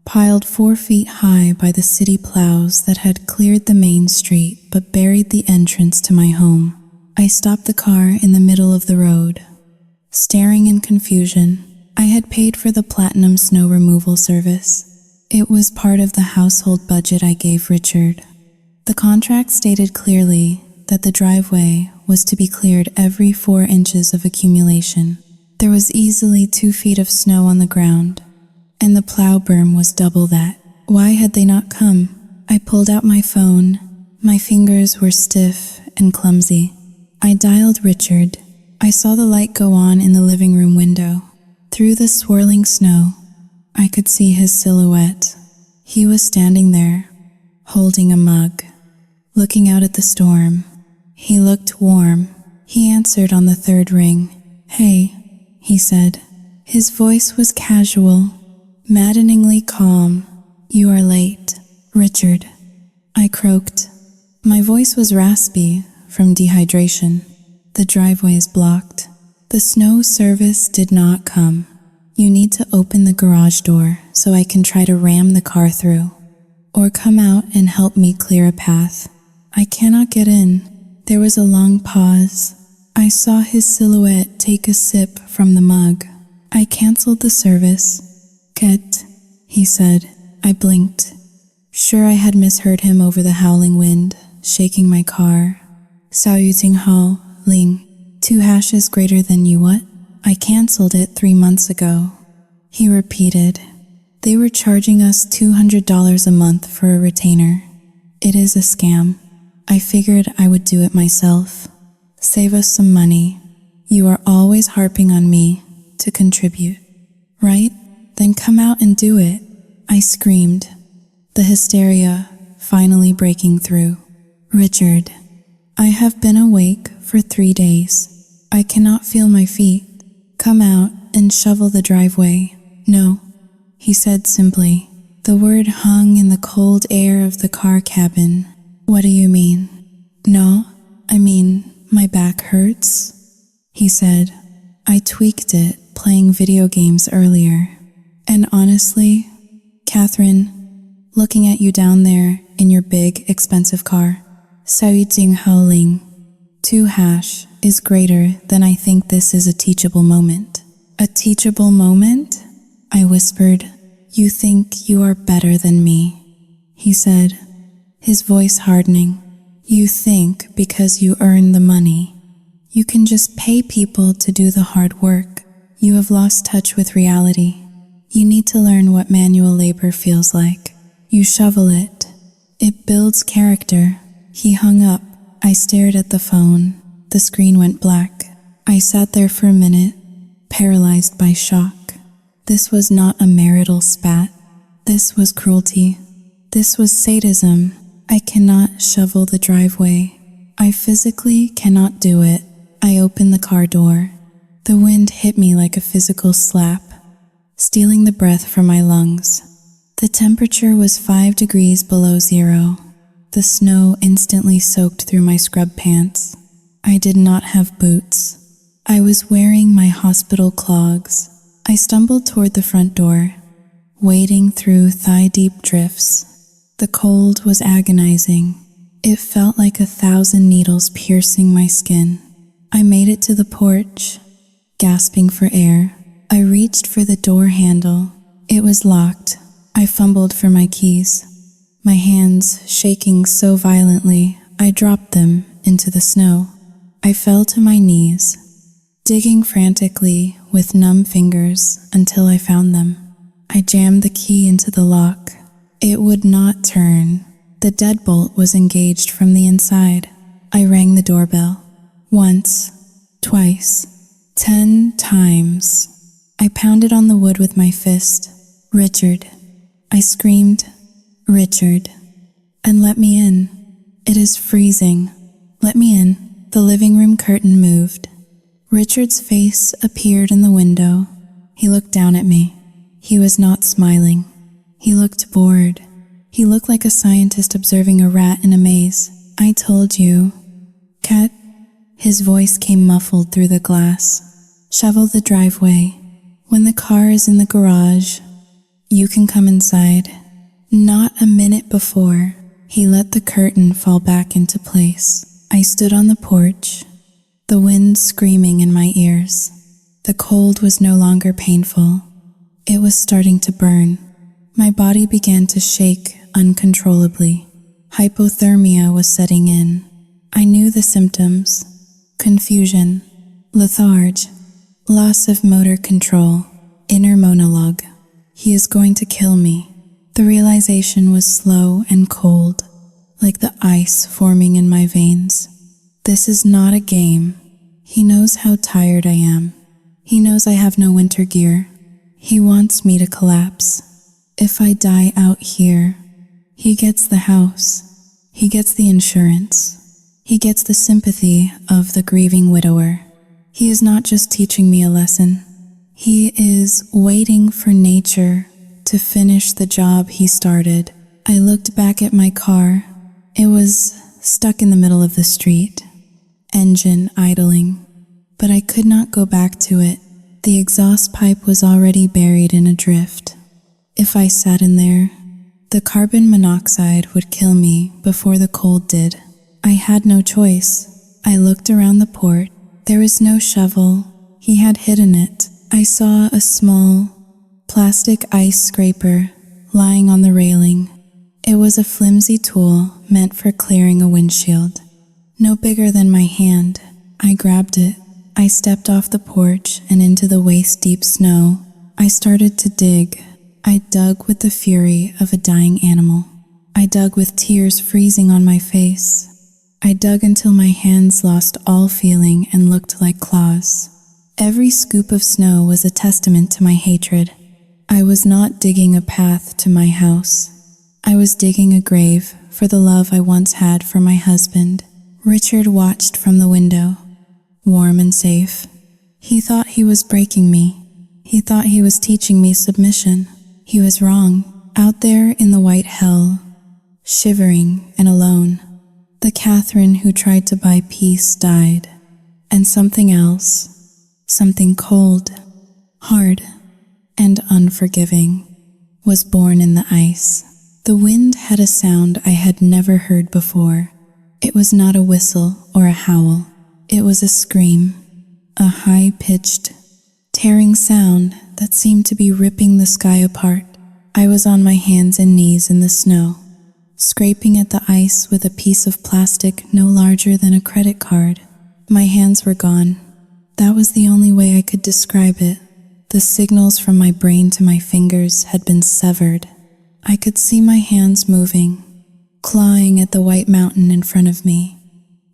piled 4 feet high by the city plows that had cleared the main street but buried the entrance to my home. I stopped the car in the middle of the road, staring in confusion. I had paid for the platinum snow removal service. It was part of the household budget I gave Richard. The contract stated clearly that the driveway was to be cleared every 4 inches of accumulation. There was easily 2 feet of snow on the ground, and the plow berm was double that. Why had they not come? I pulled out my phone. My fingers were stiff and clumsy. I dialed Richard. I saw the light go on in the living room window. Through the swirling snow, I could see his silhouette. He was standing there, holding a mug, looking out at the storm. He looked warm. He answered on the 3rd ring. "Hey," he said. His voice was casual, maddeningly calm. "You are late, Richard," I croaked. My voice was raspy from dehydration. "The driveway is blocked. The snow service did not come. You need to open the garage door so I can try to ram the car through, or come out and help me clear a path. I cannot get in." There was a long pause. I saw his silhouette take a sip from the mug. I canceled the service. "Get," he said. I blinked. Sure, I had misheard him over the howling wind, shaking my car. "Sao yu ting hao, ling. 2 hashes greater than you what?" "I canceled it 3 months ago," he repeated. "They were charging us $200 a month for a retainer. It is a scam. I figured I would do it myself. Save us some money. You are always harping on me to contribute, right?" Then come out and do it, I screamed, the hysteria finally breaking through. Richard, I have been awake for 3 days. I cannot feel my feet. Come out and shovel the driveway. No, he said simply. The word hung in the cold air of the car cabin. What do you mean? No, I mean, my back hurts, he said. I tweaked it playing video games earlier. And honestly, Catherine, looking at you down there in your big, expensive car, 小语境 howling, 2# is greater than I think this is a teachable moment. A teachable moment? I whispered. You think you are better than me, he said, his voice hardening. You think because you earn the money, you can just pay people to do the hard work. You have lost touch with reality. You need to learn what manual labor feels like. You shovel it. It builds character. He hung up. I stared at the phone. The screen went black. I sat there for a minute, paralyzed by shock. This was not a marital spat. This was cruelty. This was sadism. I cannot shovel the driveway. I physically cannot do it. I opened the car door. The wind hit me like a physical slap, stealing the breath from my lungs. The temperature was 5 degrees below zero. The snow instantly soaked through my scrub pants. I did not have boots. I was wearing my hospital clogs. I stumbled toward the front door, wading through thigh-deep drifts. The cold was agonizing. It felt like 1,000 needles piercing my skin. I made it to the porch, gasping for air. I reached for the door handle. It was locked. I fumbled for my keys. My hands shaking so violently, I dropped them into the snow. I fell to my knees, digging frantically with numb fingers until I found them. I jammed the key into the lock. It would not turn. The deadbolt was engaged from the inside. I rang the doorbell. Once, twice, 10 times. I pounded on the wood with my fist. Richard. I screamed, Richard. And let me in. It is freezing. Let me in. The living room curtain moved. Richard's face appeared in the window. He looked down at me. He was not smiling. He looked bored. He looked like a scientist observing a rat in a maze. I told you. Cat. His voice came muffled through the glass. Shovel the driveway. When the car is in the garage, you can come inside. Not a minute before, he let the curtain fall back into place. I stood on the porch, the wind screaming in my ears. The cold was no longer painful. It was starting to burn. My body began to shake uncontrollably. Hypothermia was setting in. I knew the symptoms: confusion, lethargy, loss of motor control, inner monologue. He is going to kill me. The realization was slow and cold, like the ice forming in my veins. This is not a game. He knows how tired I am. He knows I have no winter gear. He wants me to collapse. If I die out here, he gets the house. He gets the insurance. He gets the sympathy of the grieving widower. He is not just teaching me a lesson. He is waiting for nature to finish the job he started. I looked back at my car. It was stuck in the middle of the street, engine idling, but I could not go back to it. The exhaust pipe was already buried in a drift. If I sat in there, the carbon monoxide would kill me before the cold did. I had no choice. I looked around the port. There was no shovel. He had hidden it. I saw a small plastic ice scraper lying on the railing. It was a flimsy tool meant for clearing a windshield. No bigger than my hand. I grabbed it. I stepped off the porch and into the waist-deep snow. I started to dig. I dug with the fury of a dying animal. I dug with tears freezing on my face. I dug until my hands lost all feeling and looked like claws. Every scoop of snow was a testament to my hatred. I was not digging a path to my house. I was digging a grave for the love I once had for my husband. Richard watched from the window, warm and safe. He thought he was breaking me. He thought he was teaching me submission. He was wrong. Out there in the white hell, shivering and alone, the Catherine who tried to buy peace died. And something else, something cold, hard, and unforgiving, was born in the ice. The wind had a sound I had never heard before. It was not a whistle or a howl. It was a scream, a high-pitched, tearing sound that seemed to be ripping the sky apart. I was on my hands and knees in the snow, scraping at the ice with a piece of plastic no larger than a credit card. My hands were gone. That was the only way I could describe it. The signals from my brain to my fingers had been severed. I could see my hands moving, clawing at the white mountain in front of me,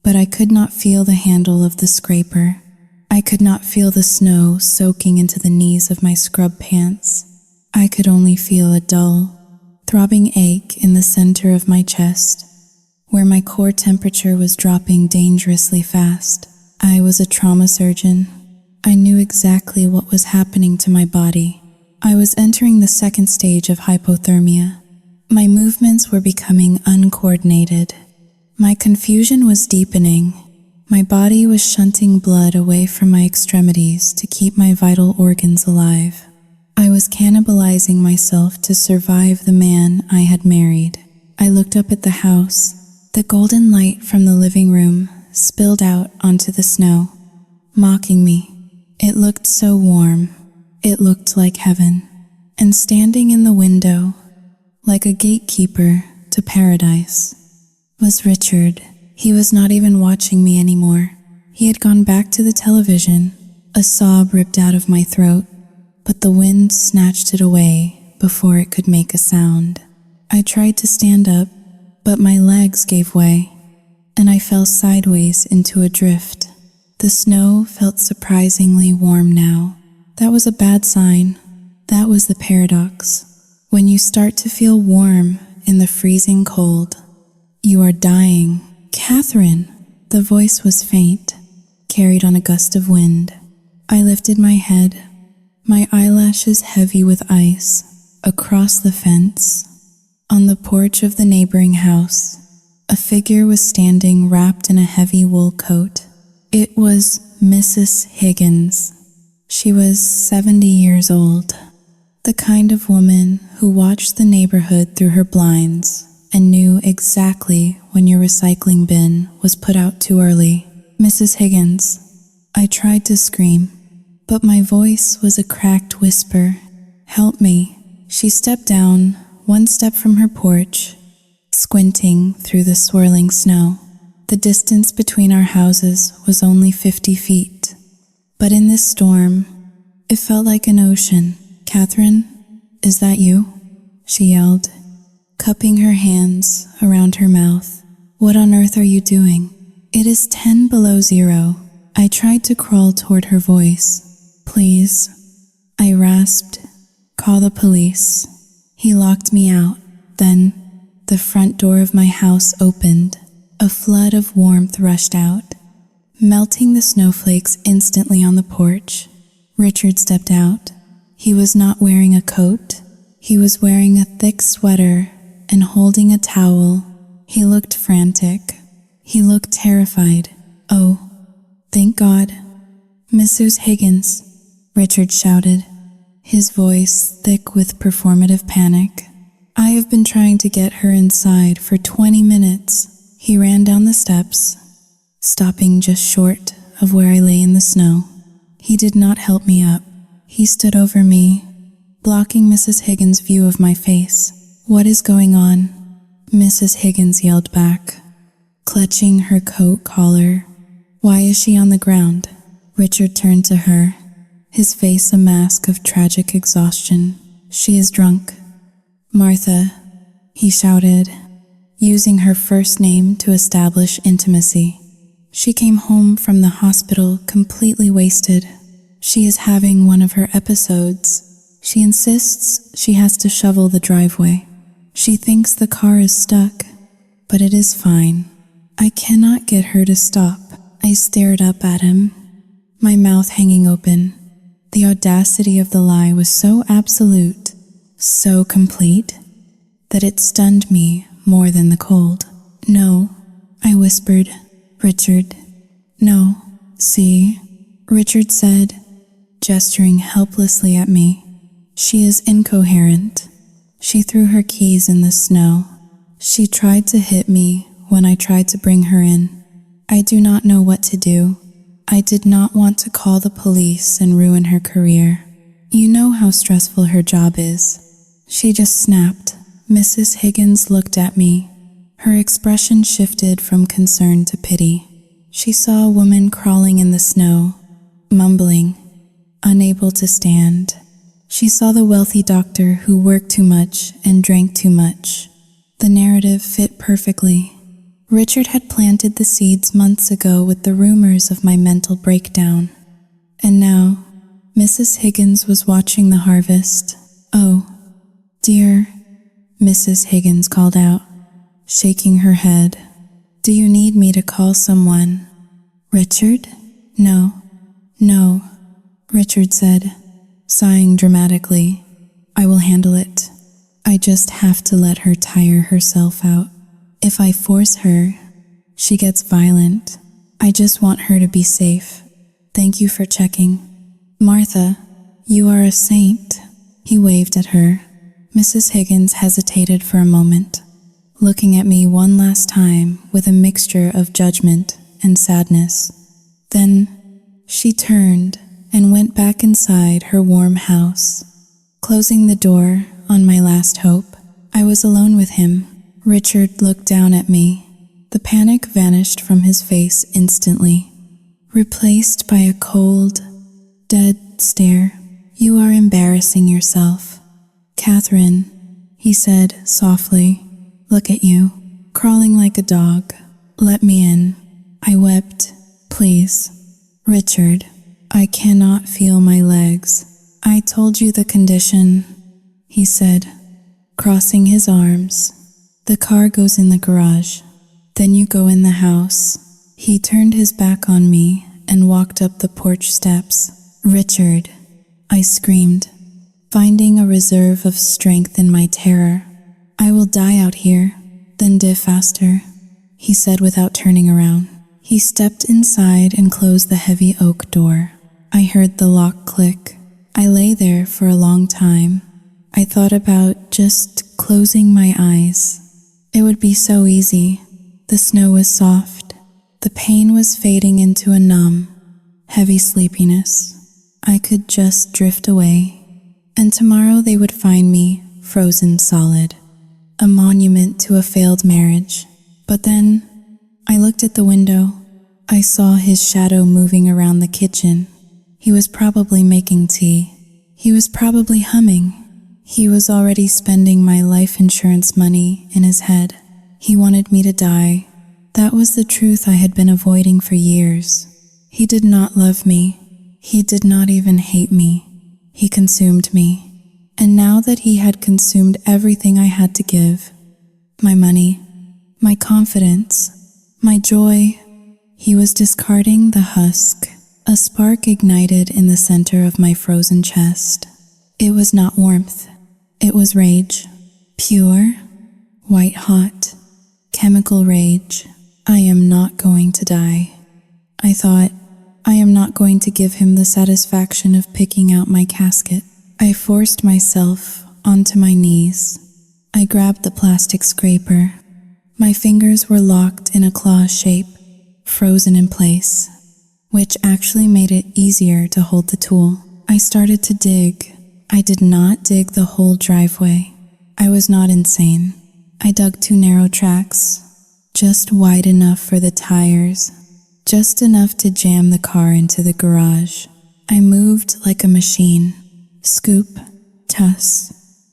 but I could not feel the handle of the scraper. I could not feel the snow soaking into the knees of my scrub pants. I could only feel a dull, throbbing ache in the center of my chest, where my core temperature was dropping dangerously fast. I was a trauma surgeon. I knew exactly what was happening to my body. I was entering the second stage of hypothermia. My movements were becoming uncoordinated. My confusion was deepening. My body was shunting blood away from my extremities to keep my vital organs alive. I was cannibalizing myself to survive the man I had married. I looked up at the house. The golden light from the living room spilled out onto the snow, mocking me. It looked so warm. It looked like heaven. And standing in the window, like a gatekeeper to paradise, was Richard. He was not even watching me anymore. He had gone back to the television. A sob ripped out of my throat, but the wind snatched it away before it could make a sound. I tried to stand up, but my legs gave way, and I fell sideways into a drift. The snow felt surprisingly warm now. That was a bad sign. That was the paradox. When you start to feel warm in the freezing cold, you are dying. Catherine! The voice was faint, carried on a gust of wind. I lifted my head, my eyelashes heavy with ice. Across the fence, on the porch of the neighboring house, a figure was standing wrapped in a heavy wool coat. It was Mrs. Higgins. She was 70 years old, the kind of woman who watched the neighborhood through her blinds and knew exactly when your recycling bin was put out too early. Mrs. Higgins. I tried to scream, but my voice was a cracked whisper. Help me. She stepped down, one step from her porch, squinting through the swirling snow. The distance between our houses was only 50 feet, but in this storm, it felt like an ocean. Catherine, is that you? She yelled, cupping her hands around her mouth. What on earth are you doing? It is 10 below zero. I tried to crawl toward her voice. Please, I rasped. Call the police. He locked me out. Then, the front door of my house opened. A flood of warmth rushed out, melting the snowflakes instantly on the porch. Richard stepped out. He was not wearing a coat. He was wearing a thick sweater and holding a towel. He looked frantic. He looked terrified. Oh, thank God. Mrs. Higgins, Richard shouted, his voice thick with performative panic. I have been trying to get her inside for 20 minutes. He ran down the steps, stopping just short of where I lay in the snow. He did not help me up. He stood over me, blocking Mrs. Higgins' view of my face. What is going on? Mrs. Higgins yelled back, clutching her coat collar. Why is she on the ground? Richard turned to her, his face a mask of tragic exhaustion. She is drunk. Martha, he shouted, using her first name to establish intimacy. She came home from the hospital completely wasted. She is having one of her episodes. She insists she has to shovel the driveway. She thinks the car is stuck, but it is fine. I cannot get her to stop. I stared up at him, my mouth hanging open. The audacity of the lie was so absolute, so complete, that it stunned me more than the cold. "No," I whispered. "Richard, no." "See," Richard said, gesturing helplessly at me. "She is incoherent." She threw her keys in the snow. She tried to hit me when I tried to bring her in. I do not know what to do. I did not want to call the police and ruin her career. You know how stressful her job is. She just snapped. Mrs. Higgins looked at me. Her expression shifted from concern to pity. She saw a woman crawling in the snow, mumbling, unable to stand. She saw the wealthy doctor who worked too much and drank too much. The narrative fit perfectly. Richard had planted the seeds months ago with the rumors of my mental breakdown. And now, Mrs. Higgins was watching the harvest. "Oh, dear," Mrs. Higgins called out, shaking her head. "Do you need me to call someone?" "Richard?" No, Richard said, sighing dramatically. "I will handle it. I just have to let her tire herself out. If I force her, she gets violent. I just want her to be safe. Thank you for checking." "Martha, you are a saint." He waved at her. Mrs. Higgins hesitated for a moment, looking at me one last time with a mixture of judgment and sadness. Then she turned and went back inside her warm house, closing the door on my last hope. I was alone with him. Richard looked down at me. The panic vanished from his face instantly, replaced by a cold, dead stare. "You are embarrassing yourself." "Catherine," he said softly, "look at you, crawling like a dog. Let me in." I wept. "Please." "Richard, I cannot feel my legs." "I told you the condition," he said, crossing his arms. "The car goes in the garage. Then you go in the house." He turned his back on me and walked up the porch steps. "Richard," I screamed, finding a reserve of strength in my terror. "I will die out here." "Then die faster," he said without turning around. He stepped inside and closed the heavy oak door. I heard the lock click. I lay there for a long time. I thought about just closing my eyes. It would be so easy. The snow was soft. The pain was fading into a numb, heavy sleepiness. I could just drift away. And tomorrow they would find me frozen solid, a monument to a failed marriage. But then I looked at the window. I saw his shadow moving around the kitchen. He was probably making tea. He was probably humming. He was already spending my life insurance money in his head. He wanted me to die. That was the truth I had been avoiding for years. He did not love me. He did not even hate me. He consumed me. And now that he had consumed everything I had to give, my money, my confidence, my joy, he was discarding the husk. A spark ignited in the center of my frozen chest. It was not warmth. It was rage. Pure, white-hot, chemical rage. I am not going to die. I thought, I am not going to give him the satisfaction of picking out my casket. I forced myself onto my knees. I grabbed the plastic scraper. My fingers were locked in a claw shape, frozen in place, which actually made it easier to hold the tool. I started to dig. I did not dig the whole driveway. I was not insane. I dug 2 narrow tracks, just wide enough for the tires, just enough to jam the car into the garage. I moved like a machine. Scoop, tuss,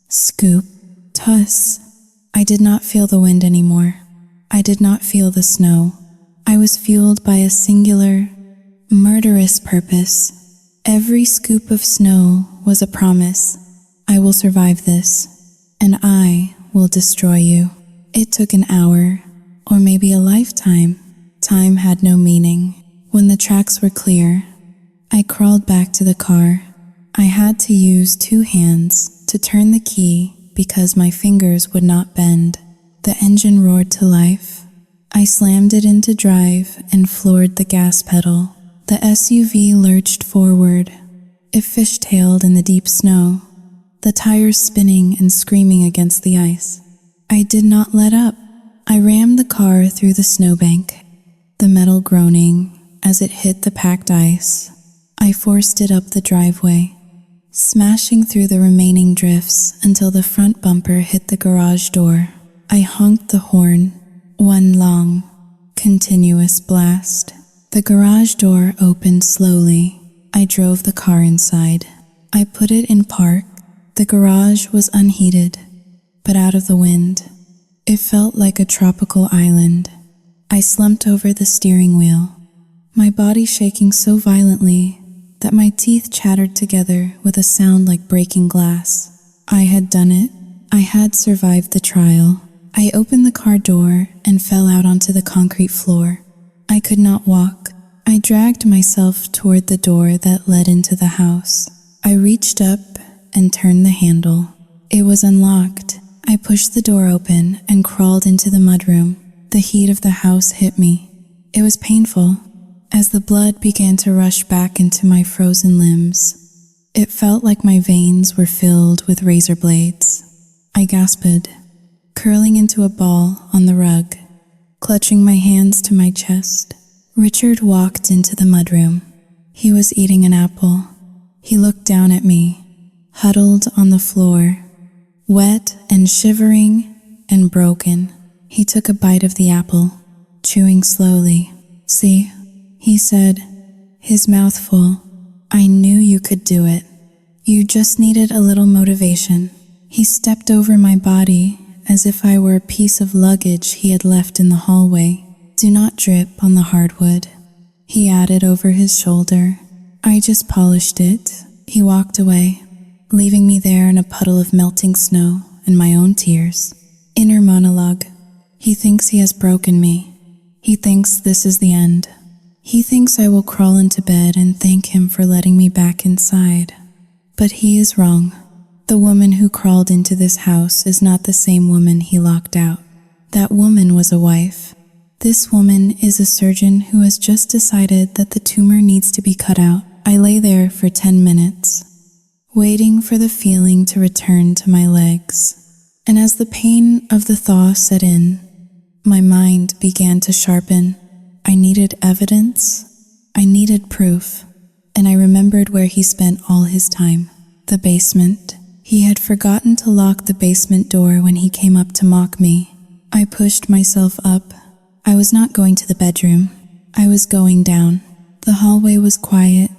scoop, tuss. I did not feel the wind anymore. I did not feel the snow. I was fueled by a singular, murderous purpose. Every scoop of snow was a promise. I will survive this, and I will destroy you. It took an hour, or maybe a lifetime. Time had no meaning. When the tracks were clear, I crawled back to the car. I had to use 2 hands to turn the key because my fingers would not bend. The engine roared to life. I slammed it into drive and floored the gas pedal. The SUV lurched forward. It fishtailed in the deep snow, the tires spinning and screaming against the ice. I did not let up. I rammed the car through the snowbank, the metal groaning as it hit the packed ice. I forced it up the driveway, smashing through the remaining drifts until the front bumper hit the garage door. I honked the horn, one long, continuous blast. The garage door opened slowly. I drove the car inside. I put it in park. The garage was unheated, but out of the wind. It felt like a tropical island. I slumped over the steering wheel, my body shaking so violently that my teeth chattered together with a sound like breaking glass. I had done it. I had survived the trial. I opened the car door and fell out onto the concrete floor. I could not walk. I dragged myself toward the door that led into the house. I reached up and turned the handle. It was unlocked. I pushed the door open and crawled into the mudroom. The heat of the house hit me. It was painful. As the blood began to rush back into my frozen limbs, it felt like my veins were filled with razor blades. I gasped, curling into a ball on the rug, clutching my hands to my chest. Richard walked into the mudroom. He was eating an apple. He looked down at me, huddled on the floor, wet and shivering and broken. He took a bite of the apple, chewing slowly. "See," he said, his mouth full. "I knew you could do it. You just needed a little motivation." He stepped over my body as if I were a piece of luggage he had left in the hallway. "Do not drip on the hardwood," he added over his shoulder. I just polished it. He walked away, leaving me there in a puddle of melting snow and my own tears. Inner monologue. He thinks he has broken me. He thinks this is the end. He thinks I will crawl into bed and thank him for letting me back inside. But he is wrong. The woman who crawled into this house is not the same woman he locked out. That woman was a wife. This woman is a surgeon who has just decided that the tumor needs to be cut out. I lay there for 10 minutes, waiting for the feeling to return to my legs. And as the pain of the thaw set in, my mind began to sharpen. I needed evidence. I needed proof. And I remembered where he spent all his time. The basement. He had forgotten to lock the basement door when he came up to mock me. I pushed myself up. I was not going to the bedroom. I was going down. The hallway was quiet,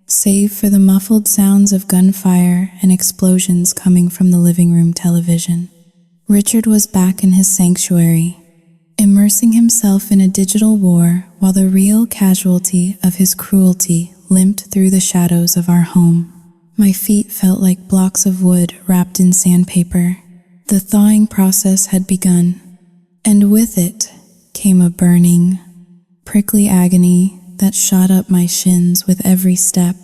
save for the muffled sounds of gunfire and explosions coming from the living room television. Richard was back in his sanctuary, immersing himself in a digital war while the real casualty of his cruelty limped through the shadows of our home. My feet felt like blocks of wood wrapped in sandpaper. The thawing process had begun, and with it came a burning, prickly agony that shot up my shins with every step.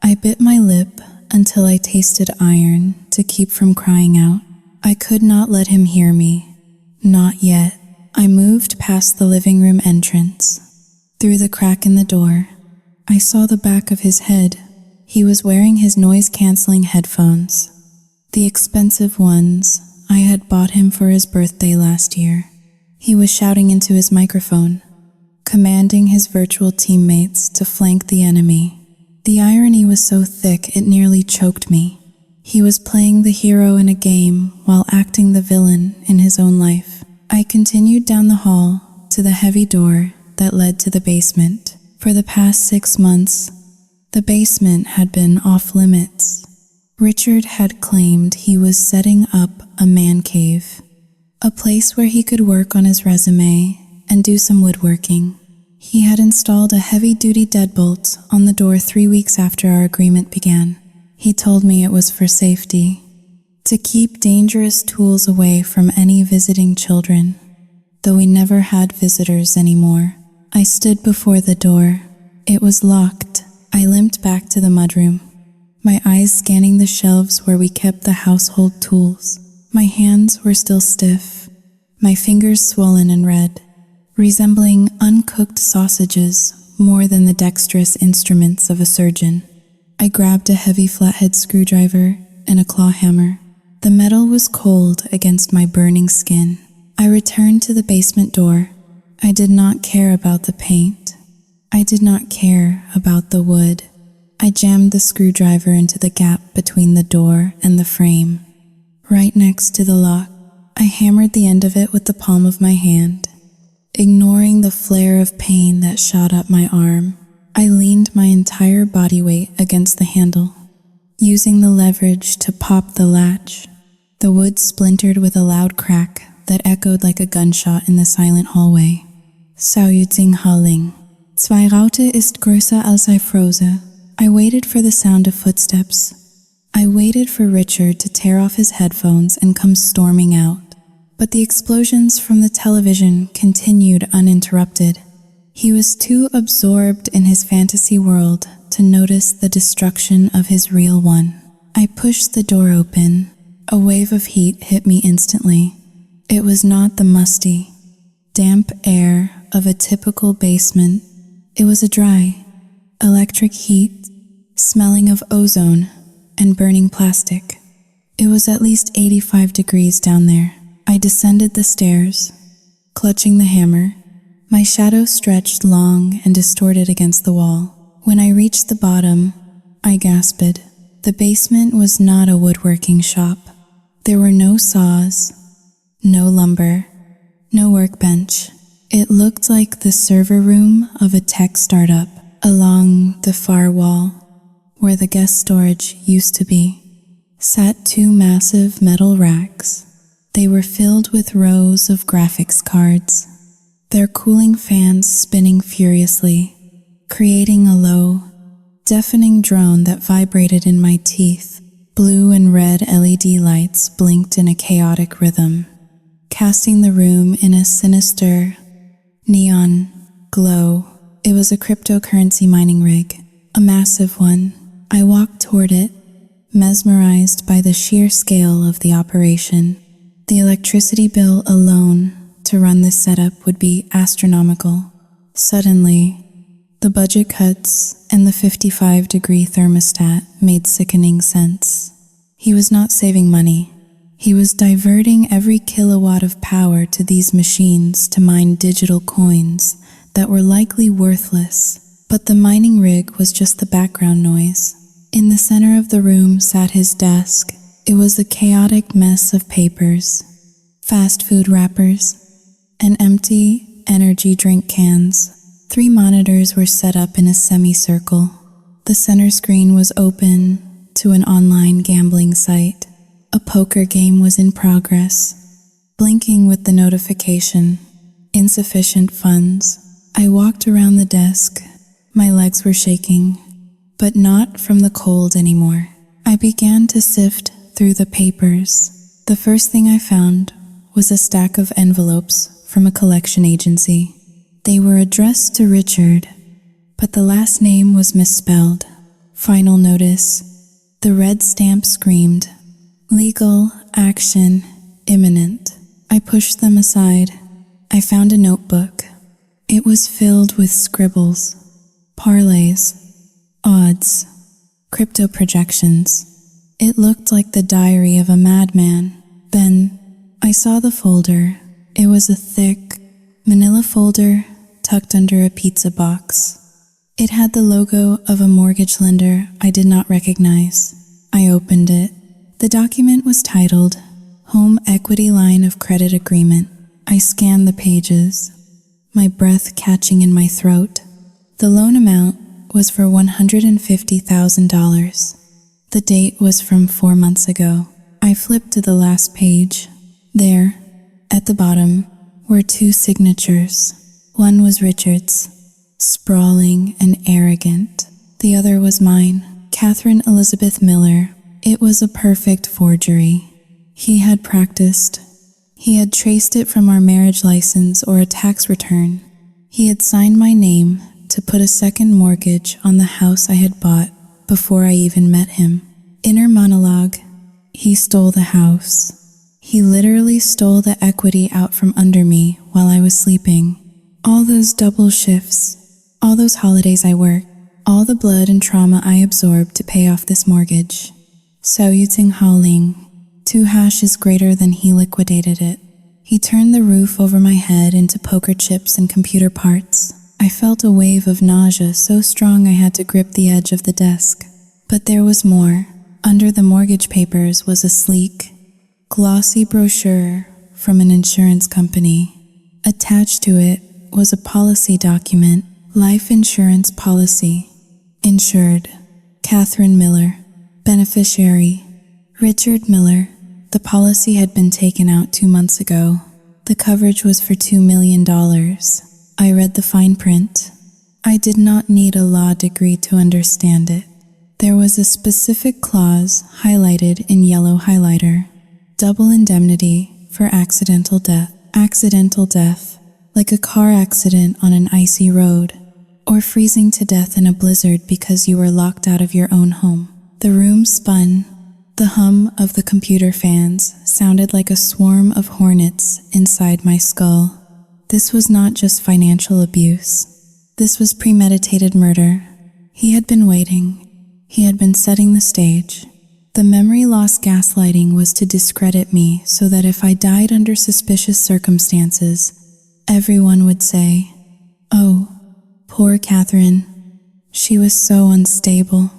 I bit my lip until I tasted iron to keep from crying out. I could not let him hear me. Not yet. I moved past the living room entrance. Through the crack in the door, I saw the back of his head. He was wearing his noise-canceling headphones, the expensive ones I had bought him for his birthday last year. He was shouting into his microphone, commanding his virtual teammates to flank the enemy. The irony was so thick it nearly choked me. He was playing the hero in a game while acting the villain in his own life. I continued down the hall to the heavy door that led to the basement. For the past 6 months, the basement had been off limits. Richard had claimed he was setting up a man cave, a place where he could work on his resume and do some woodworking. He had installed a heavy-duty deadbolt on the door 3 weeks after our agreement began. He told me it was for safety. to keep dangerous tools away from any visiting children. Though we never had visitors anymore, I stood before the door. It was locked. I limped back to the mudroom, my eyes scanning the shelves where we kept the household tools. My hands were still stiff, my fingers swollen and red, resembling uncooked sausages more than the dexterous instruments of a surgeon. I grabbed a heavy flathead screwdriver and a claw hammer. The metal was cold against my burning skin. I returned to the basement door. I did not care about the paint. I did not care about the wood. I jammed the screwdriver into the gap between the door and the frame, right next to the lock. I hammered the end of it with the palm of my hand. Ignoring the flare of pain that shot up my arm, I leaned my entire body weight against the handle, using the leverage to pop the latch. The wood splintered with a loud crack that echoed like a gunshot in the silent hallway. Halling. Zwei Raute ist größer als I Froze. I waited for the sound of footsteps. I waited for Richard to tear off his headphones and come storming out. But the explosions from the television continued uninterrupted. He was too absorbed in his fantasy world to notice the destruction of his real one. I pushed the door open. A wave of heat hit me instantly. It was not the musty, damp air of a typical basement. It was a dry, electric heat, smelling of ozone and burning plastic. It was at least 85 degrees down there. I descended the stairs, clutching the hammer. My shadow stretched long and distorted against the wall. When I reached the bottom, I gasped. The basement was not a woodworking shop. There were no saws, no lumber, no workbench. It looked like the server room of a tech startup. Along the far wall, where the guest storage used to be, sat two massive metal racks. They were filled with rows of graphics cards, their cooling fans spinning furiously, creating a low, deafening drone that vibrated in my teeth. Blue and red LED lights blinked in a chaotic rhythm, casting the room in a sinister, neon glow. It was a cryptocurrency mining rig, a massive one. I walked toward it, mesmerized by the sheer scale of the operation. The electricity bill alone to run this setup would be astronomical. Suddenly, the budget cuts and the 55-degree thermostat made sickening sense. He was not saving money. He was diverting every kilowatt of power to these machines to mine digital coins that were likely worthless. But the mining rig was just the background noise. In the center of the room sat his desk. It was a chaotic mess of papers, fast food wrappers, and empty energy drink cans. 3 monitors were set up in a semicircle. The center screen was open to an online gambling site. A poker game was in progress, blinking with the notification, insufficient funds. I walked around the desk. My legs were shaking, but not from the cold anymore. I began to sift through the papers. The first thing I found was a stack of envelopes from a collection agency. They were addressed to Richard, but the last name was misspelled. Final notice. The red stamp screamed, "Legal action imminent." I pushed them aside. I found a notebook. It was filled with scribbles, parlays, odds, crypto projections. It looked like the diary of a madman. Then I saw the folder. It was a thick, manila folder tucked under a pizza box. It had the logo of a mortgage lender I did not recognize. I opened it. The document was titled Home Equity Line of Credit Agreement. I scanned the pages, my breath catching in my throat. The loan amount was for $150,000. The date was from 4 months ago. I flipped to the last page. There, at the bottom, were 2 signatures. One was Richard's, sprawling and arrogant. The other was mine, Catherine Elizabeth Miller. It was a perfect forgery. He had practiced. He had traced it from our marriage license or a tax return. He had signed my name to put a second mortgage on the house I had bought before I even met him. Inner monologue. He stole the house. He literally stole the equity out from under me while I was sleeping. All those double shifts, all those holidays I worked, all the blood and trauma I absorbed to pay off this mortgage. Saoyuting Haoling. 2 hashes greater than he liquidated it. He turned the roof over my head into poker chips and computer parts. I felt a wave of nausea so strong I had to grip the edge of the desk. But there was more. Under the mortgage papers was a sleek, glossy brochure from an insurance company. Attached to it was a policy document, life insurance policy. Insured, Catherine Miller. Beneficiary, Richard Miller. The policy had been taken out 2 months ago. The coverage was for $2 million. I read the fine print. I did not need a law degree to understand it. There was a specific clause highlighted in yellow highlighter. Double indemnity for accidental death. Accidental death, like a car accident on an icy road, or freezing to death in a blizzard because you were locked out of your own home. The room spun. The hum of the computer fans sounded like a swarm of hornets inside my skull. This was not just financial abuse. This was premeditated murder. He had been waiting. He had been setting the stage. The memory loss gaslighting was to discredit me so that if I died under suspicious circumstances, everyone would say, "Oh, poor Catherine. She was so unstable.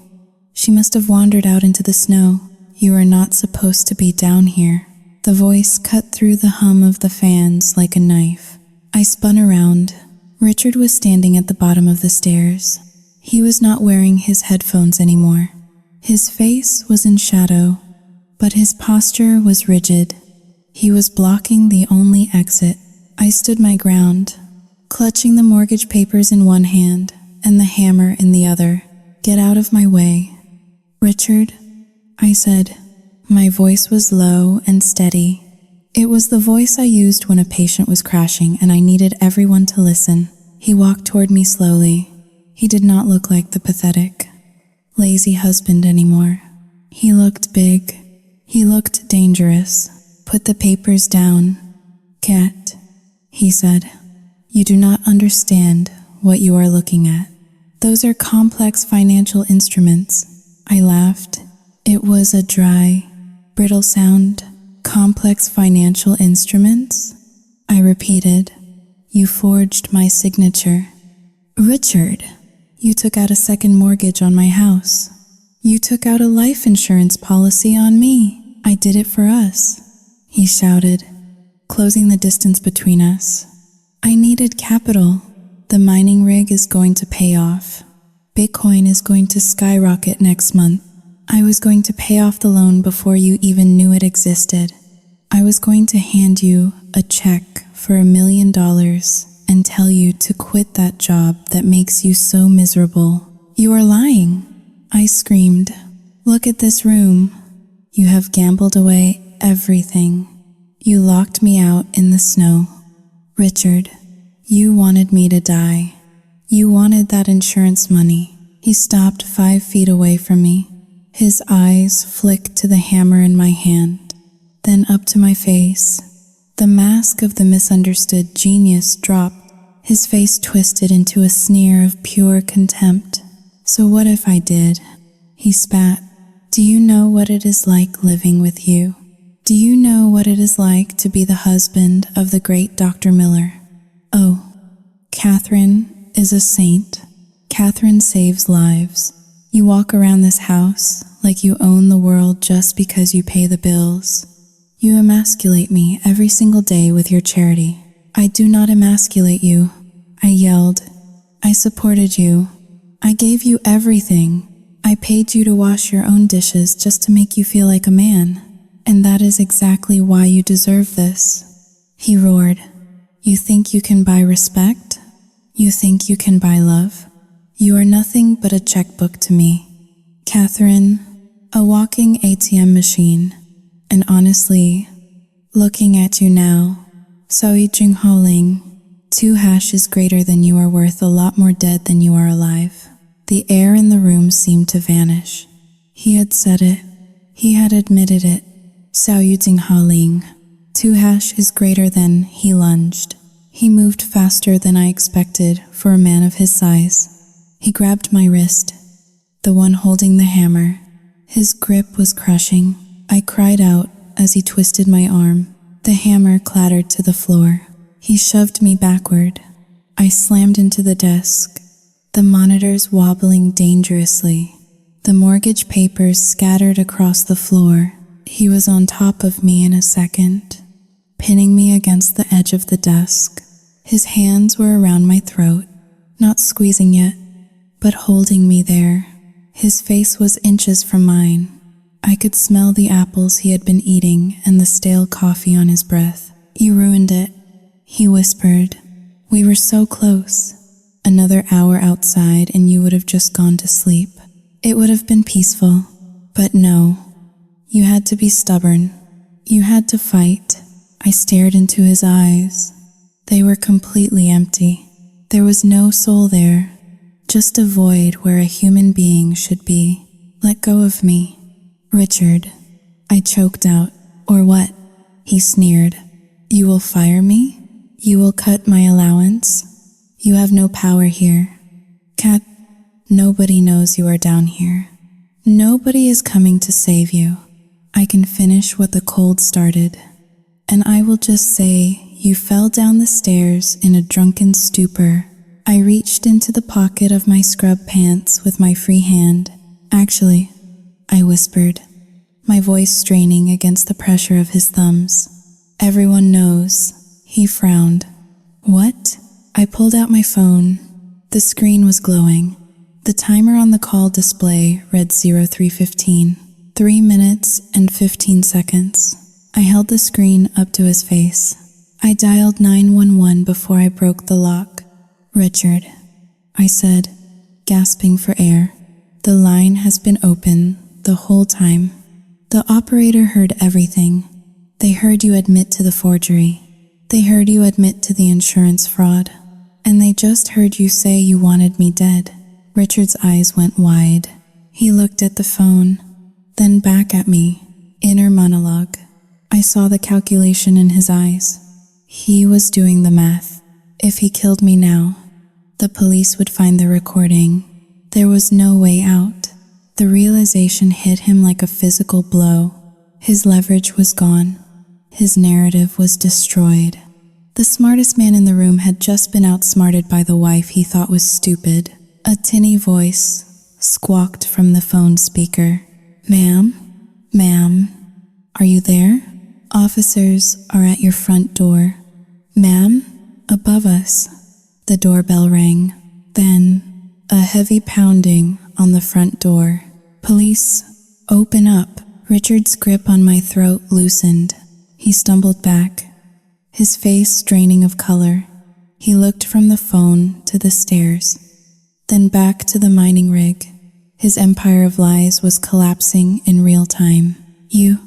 She must have wandered out into the snow. You are not supposed to be down here." The voice cut through the hum of the fans like a knife. I spun around. Richard was standing at the bottom of the stairs. He was not wearing his headphones anymore. His face was in shadow, but his posture was rigid. He was blocking the only exit. I stood my ground, clutching the mortgage papers in one hand and the hammer in the other. "Get out of my way." "Richard," I said. My voice was low and steady. It was the voice I used when a patient was crashing and I needed everyone to listen. He walked toward me slowly. He did not look like the pathetic, lazy husband anymore. He looked big. He looked dangerous. "Put the papers down, Cat," he said. "You do not understand what you are looking at. Those are complex financial instruments." I laughed. It was a dry, brittle sound. "Complex financial instruments?" I repeated. "You forged my signature." "Richard, you took out a second mortgage on my house. You took out a life insurance policy on me. I did it for us," he shouted, closing the distance between us. "I needed capital. The mining rig is going to pay off. Bitcoin is going to skyrocket next month. I was going to pay off the loan before you even knew it existed. I was going to hand you a check for $1 million and tell you to quit that job that makes you so miserable." "You are lying," I screamed. "Look at this room. You have gambled away everything. You locked me out in the snow. Richard, you wanted me to die. You wanted that insurance money." He stopped 5 feet away from me. His eyes flicked to the hammer in my hand, then up to my face. The mask of the misunderstood genius dropped. His face twisted into a sneer of pure contempt. "So what if I did?" He spat. "Do you know what it is like living with you? Do you know what it is like to be the husband of the great Dr. Miller? Oh, Catherine is a saint. Catherine saves lives. You walk around this house like you own the world just because you pay the bills. You emasculate me every single day with your charity." "I do not emasculate you," I yelled. "I supported you. I gave you everything. I paid you to wash your own dishes just to make you feel like a man. And that is exactly why you deserve this." He roared. "You think you can buy respect? You think you can buy love? You are nothing but a checkbook to me. Catherine, a walking ATM machine. And honestly, looking at you now, Saoyi Jinghaoling, 2# is greater than you are worth a lot more dead than you are alive. The air in the room seemed to vanish. He had said it. He had admitted it. Saoyi Jinghaoling, 2# is greater than. He lunged. He moved faster than I expected for a man of his size. He grabbed my wrist, the one holding the hammer. His grip was crushing. I cried out as he twisted my arm. The hammer clattered to the floor. He shoved me backward. I slammed into the desk, the monitors wobbling dangerously, the mortgage papers scattered across the floor. He was on top of me in a second, pinning me against the edge of the desk. His hands were around my throat, not squeezing yet, but holding me there. His face was inches from mine. I could smell the apples he had been eating and the stale coffee on his breath. "You ruined it," he whispered. "We were so close. Another hour outside and you would have just gone to sleep. It would have been peaceful. But no, you had to be stubborn. You had to fight." I stared into his eyes. They were completely empty. There was no soul there, just a void where a human being should be. "Let go of me, Richard," I choked out. "Or what?" he sneered. "You will fire me? You will cut my allowance? You have no power here. Cat, nobody knows you are down here. Nobody is coming to save you. I can finish what the cold started. And I will just say you fell down the stairs in a drunken stupor." I reached into the pocket of my scrub pants with my free hand. "Actually," I whispered, my voice straining against the pressure of his thumbs. "Everyone knows." He frowned. "What?" I pulled out my phone. The screen was glowing. The timer on the call display read 03:15, 3 minutes and 15 seconds. I held the screen up to his face. I dialed 911 before I broke the lock. "Richard," I said, gasping for air. "The line has been open the whole time." The operator heard everything. They heard you admit to the forgery. They heard you admit to the insurance fraud. And they just heard you say you wanted me dead. Richard's eyes went wide. He looked at the phone, then back at me. Inner monologue. I saw the calculation in his eyes. He was doing the math. If he killed me now, the police would find the recording. There was no way out. The realization hit him like a physical blow. His leverage was gone. His narrative was destroyed. The smartest man in the room had just been outsmarted by the wife he thought was stupid. A tinny voice squawked from the phone speaker. Ma'am? Are you there? Officers are at your front door." "Ma'am?" Above us, the doorbell rang. Then, a heavy pounding on the front door. "Police, open up." Richard's grip on my throat loosened. He stumbled back, his face draining of color. He looked from the phone to the stairs, then back to the mining rig. His empire of lies was collapsing in real time. "You,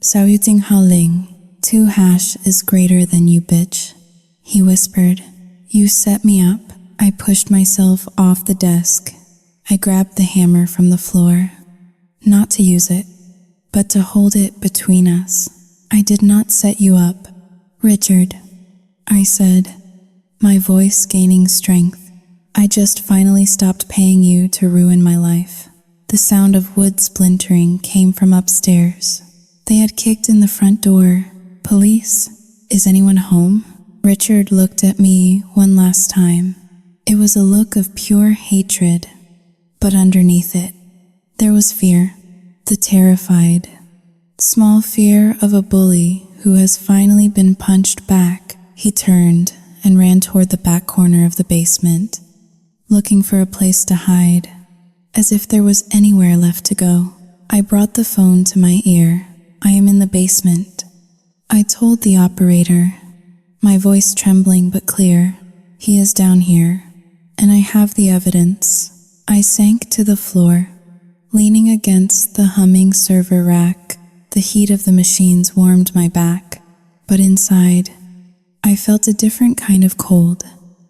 Xiao Jinghaoling, 2# is greater than you, bitch," he whispered. "You set me up." I pushed myself off the desk. I grabbed the hammer from the floor, not to use it, but to hold it between us. "I did not set you up, Richard," I said, my voice gaining strength. "I just finally stopped paying you to ruin my life." The sound of wood splintering came from upstairs. They had kicked in the front door. "Police? Is anyone home?" Richard looked at me one last time. It was a look of pure hatred, but underneath it, there was fear. The terrified, small fear of a bully who has finally been punched back. He turned and ran toward the back corner of the basement, looking for a place to hide, as if there was anywhere left to go. I brought the phone to my ear. "I am in the basement," I told the operator, my voice trembling but clear. "He is down here, and I have the evidence." I sank to the floor, leaning against the humming server rack. The heat of the machines warmed my back, but inside, I felt a different kind of cold.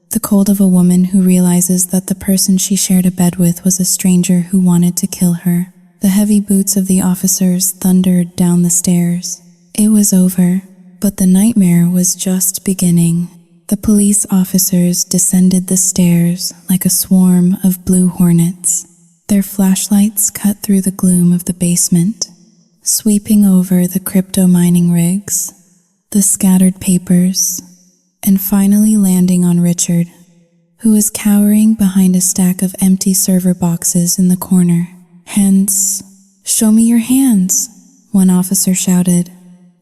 The cold of a woman who realizes that the person she shared a bed with was a stranger who wanted to kill her. The heavy boots of the officers thundered down the stairs. It was over, but the nightmare was just beginning. The police officers descended the stairs like a swarm of blue hornets. Their flashlights cut through the gloom of the basement, sweeping over the crypto mining rigs, the scattered papers, and finally landing on Richard, who was cowering behind a stack of empty server boxes in the corner. "Hands! Show me your hands!" one officer shouted,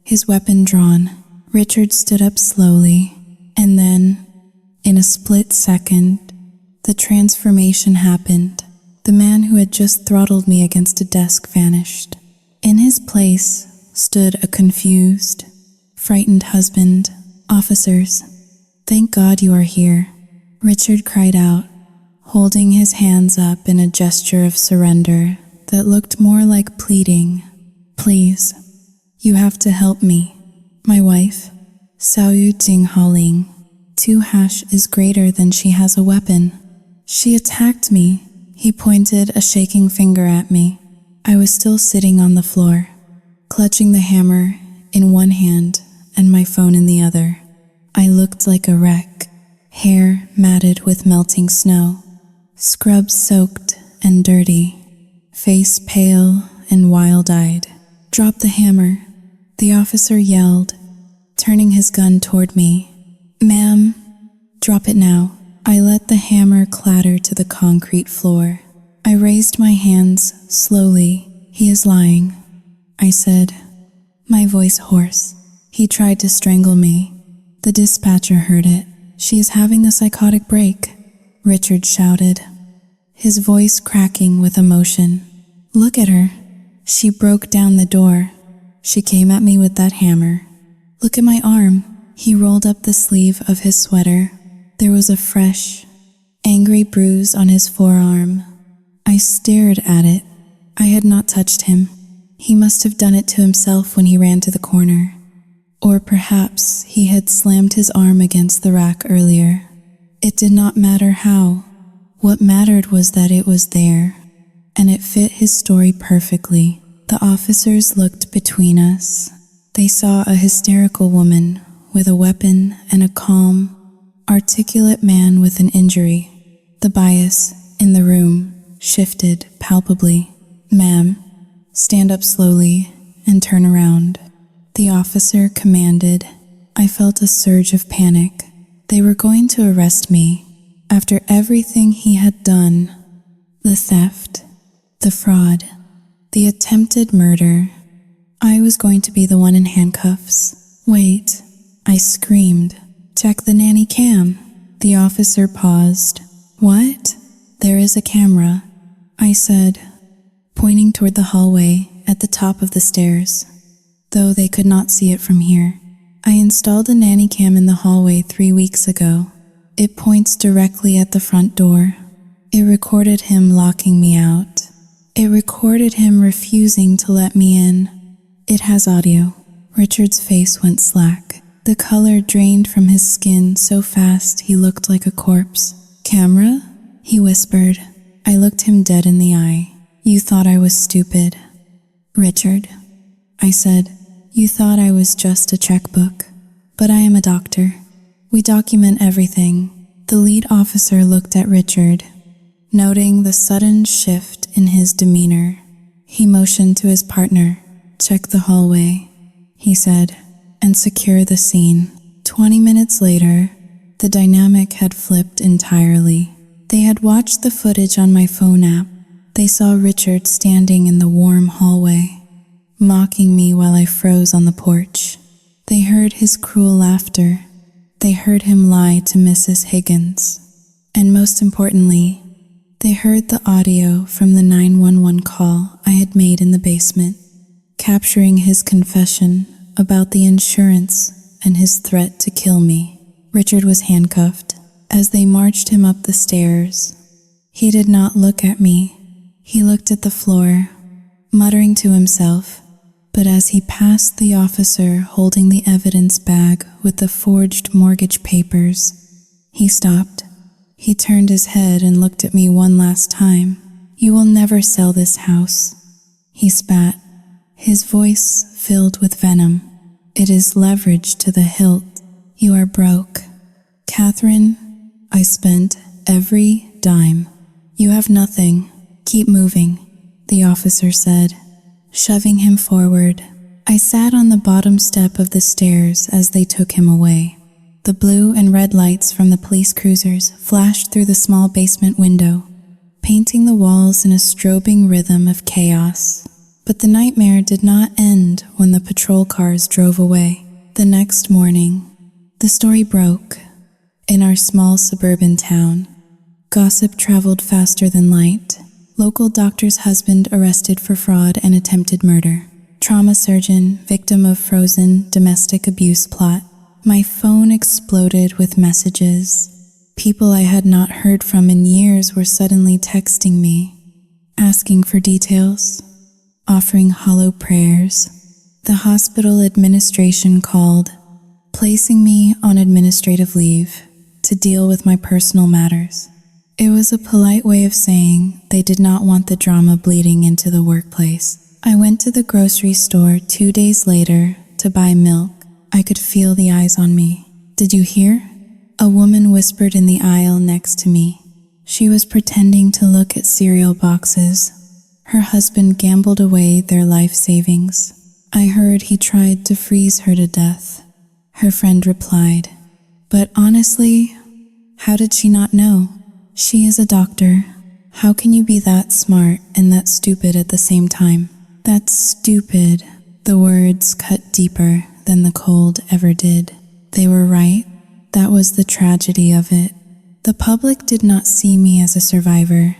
his weapon drawn. Richard stood up slowly, and then, in a split second, the transformation happened. The man who had just throttled me against a desk vanished. In his place stood a confused, frightened husband. "Officers, thank God you are here," Richard cried out, holding his hands up in a gesture of surrender that looked more like pleading. "Please, you have to help me. My wife, Xiaoyu Jinghaoling, 2# is greater than she has a weapon. She attacked me." He pointed a shaking finger at me. I was still sitting on the floor, clutching the hammer in one hand and my phone in the other. I looked like a wreck, hair matted with melting snow, scrubs soaked and dirty, face pale and wild-eyed. "Drop the hammer," the officer yelled, turning his gun toward me. "Ma'am, drop it now." I let the hammer clatter to the concrete floor. I raised my hands slowly. "He is lying," I said, my voice hoarse. He tried to strangle me. The dispatcher heard it. "She is having a psychotic break," Richard shouted, his voice cracking with emotion. "Look at her. She broke down the door. She came at me with that hammer. Look at my arm." He rolled up the sleeve of his sweater. There was a fresh, angry bruise on his forearm. I stared at it. I had not touched him. He must have done it to himself when he ran to the corner. Or perhaps he had slammed his arm against the rack earlier. It did not matter how. What mattered was that it was there, and it fit his story perfectly. The officers looked between us. They saw a hysterical woman with a weapon and a calm, articulate man with an injury. The bias in the room shifted palpably. "Ma'am, stand up slowly and turn around," the officer commanded. I felt a surge of panic. They were going to arrest me after everything he had done. The theft, the fraud, the attempted murder. I was going to be the one in handcuffs. "Wait," I screamed. "Check the nanny cam." The officer paused. "What?" "There is a camera," I said, pointing toward the hallway at the top of the stairs, though they could not see it from here. I installed a nanny cam in the hallway 3 weeks ago. It points directly at the front door. It recorded him locking me out. It recorded him refusing to let me in. It has audio. Richard's face went slack. The color drained from his skin so fast he looked like a corpse. "Camera?" he whispered. I looked him dead in the eye. "You thought I was stupid, Richard," I said. "You thought I was just a checkbook, but I am a doctor. We document everything." The lead officer looked at Richard, noting the sudden shift in his demeanor. He motioned to his partner. "Check the hallway," he said, "and secure the scene." 20 minutes later, the dynamic had flipped entirely. They had watched the footage on my phone app. They saw Richard standing in the warm hallway, mocking me while I froze on the porch. They heard his cruel laughter. They heard him lie to Mrs. Higgins. And most importantly, they heard the audio from the 911 call I had made in the basement, capturing his confession about the insurance and his threat to kill me. Richard was handcuffed. As they marched him up the stairs, he did not look at me. He looked at the floor, muttering to himself, But as he passed the officer holding the evidence bag with the forged mortgage papers, he stopped. He turned his head and looked at me one last time. "You will never sell this house," he spat, his voice filled with venom. "It is leverage to the hilt. You are broke." "Catherine, I spent every dime. You have nothing. Keep moving," the officer said, shoving him forward. I sat on the bottom step of the stairs as they took him away. The blue and red lights from the police cruisers flashed through the small basement window, painting the walls in a strobing rhythm of chaos. But the nightmare did not end when the patrol cars drove away. The next morning, the story broke. In our small suburban town, gossip traveled faster than light. Local doctor's husband arrested for fraud and attempted murder. Trauma surgeon, victim of frozen domestic abuse plot. My phone exploded with messages. People I had not heard from in years were suddenly texting me, asking for details, offering hollow prayers. The hospital administration called, placing me on administrative leave to deal with my personal matters. It was a polite way of saying they did not want the drama bleeding into the workplace. I went to the grocery store 2 days later to buy milk. I could feel the eyes on me. "Did you hear?" A woman whispered in the aisle next to me. She was pretending to look at cereal boxes. Her husband gambled away their life savings. "I heard he tried to freeze her to death," her friend replied. "But honestly, how did she not know? She is a doctor. How can you be that smart and that stupid at the same time?" "That's stupid." The words cut deeper than the cold ever did. They were right. That was the tragedy of it. The public did not see me as a survivor.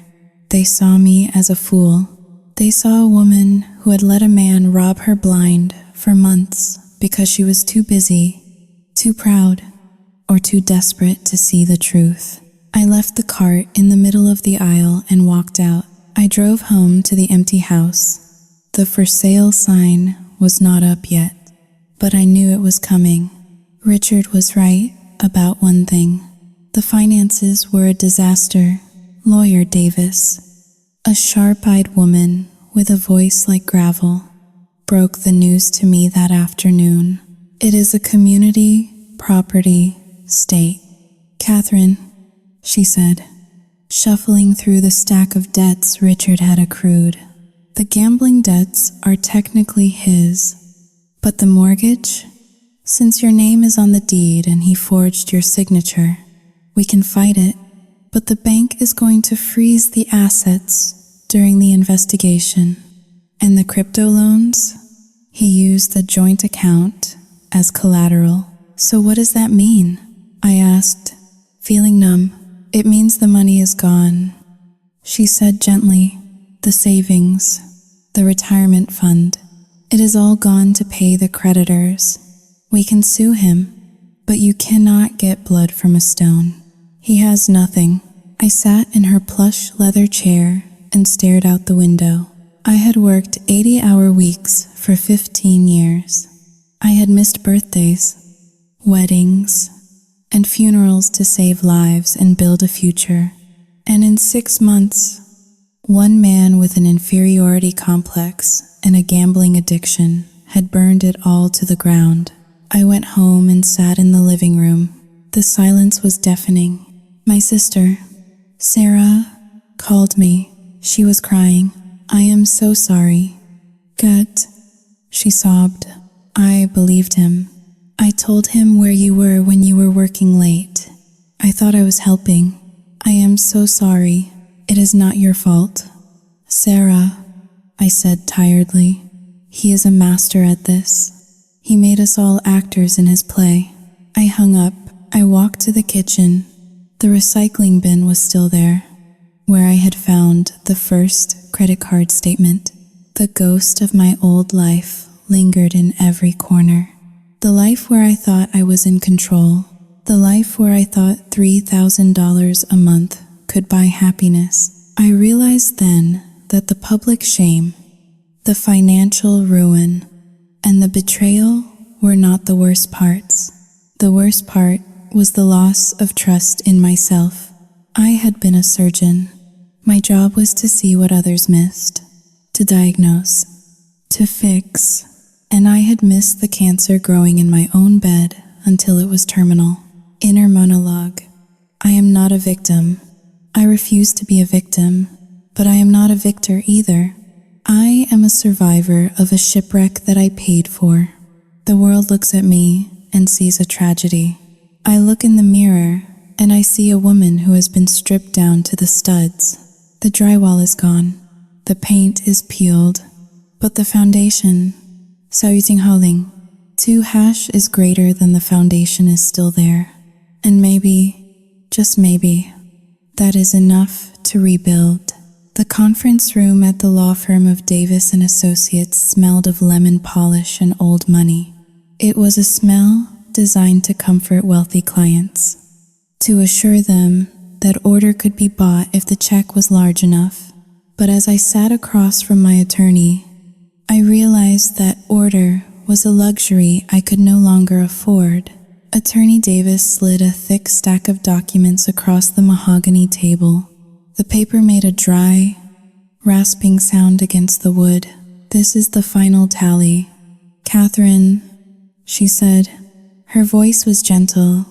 They saw me as a fool. They saw a woman who had let a man rob her blind for months because she was too busy, too proud, or too desperate to see the truth. I left the cart in the middle of the aisle and walked out. I drove home to the empty house. The for sale sign was not up yet, but I knew it was coming. Richard was right about one thing. The finances were a disaster. Lawyer Davis, a sharp-eyed woman with a voice like gravel, broke the news to me that afternoon. "It is a community property state." "Catherine," she said, shuffling through the stack of debts Richard had accrued. "The gambling debts are technically his, but the mortgage? Since your name is on the deed and he forged your signature, we can fight it, but the bank is going to freeze the assets during the investigation. And the crypto loans? He used the joint account as collateral. So what does that mean?" I asked, feeling numb. "It means the money is gone," she said gently. "The savings, the retirement fund, it is all gone to pay the creditors. We can sue him, but you cannot get blood from a stone. He has nothing." I sat in her plush leather chair and stared out the window. I had worked 80-hour weeks for 15 years. I had missed birthdays, weddings, and funerals to save lives and build a future. And in 6 months, one man with an inferiority complex and a gambling addiction had burned it all to the ground. I went home and sat in the living room. The silence was deafening. My sister, Sarah, called me. She was crying. "I am so sorry." "Gut," she sobbed. I believed him. "I told him where you were when you were working late. I thought I was helping. I am so sorry. It is not your fault." "Sarah," I said tiredly, "he is a master at this. He made us all actors in his play." I hung up. I walked to the kitchen. The recycling bin was still there, where I had found the first credit card statement. The ghost of my old life lingered in every corner. The life where I thought I was in control. The life where I thought $3,000 a month could buy happiness. I realized then that the public shame, the financial ruin, And the betrayal were not the worst parts. The worst part was the loss of trust in myself. I had been a surgeon. My job was to see what others missed, to diagnose, to fix, and I had missed the cancer growing in my own bed until it was terminal. Inner monologue. I am not a victim. I refuse to be a victim, but I am not a victor either. I am a survivor of a shipwreck that I paid for. The world looks at me and sees a tragedy. I look in the mirror and I see a woman who has been stripped down to the studs. The drywall is gone. The paint is peeled. But the foundation, 사유징하ling, 2# is greater than the foundation is still there. And maybe, just maybe, that is enough to rebuild. The conference room at the law firm of Davis & Associates smelled of lemon polish and old money. It was a smell designed to comfort wealthy clients, to assure them that order could be bought if the check was large enough. But as I sat across from my attorney, I realized that order was a luxury I could no longer afford. Attorney Davis slid a thick stack of documents across the mahogany table. The paper made a dry, rasping sound against the wood. "This is the final tally. Catherine," she said. Her voice was gentle,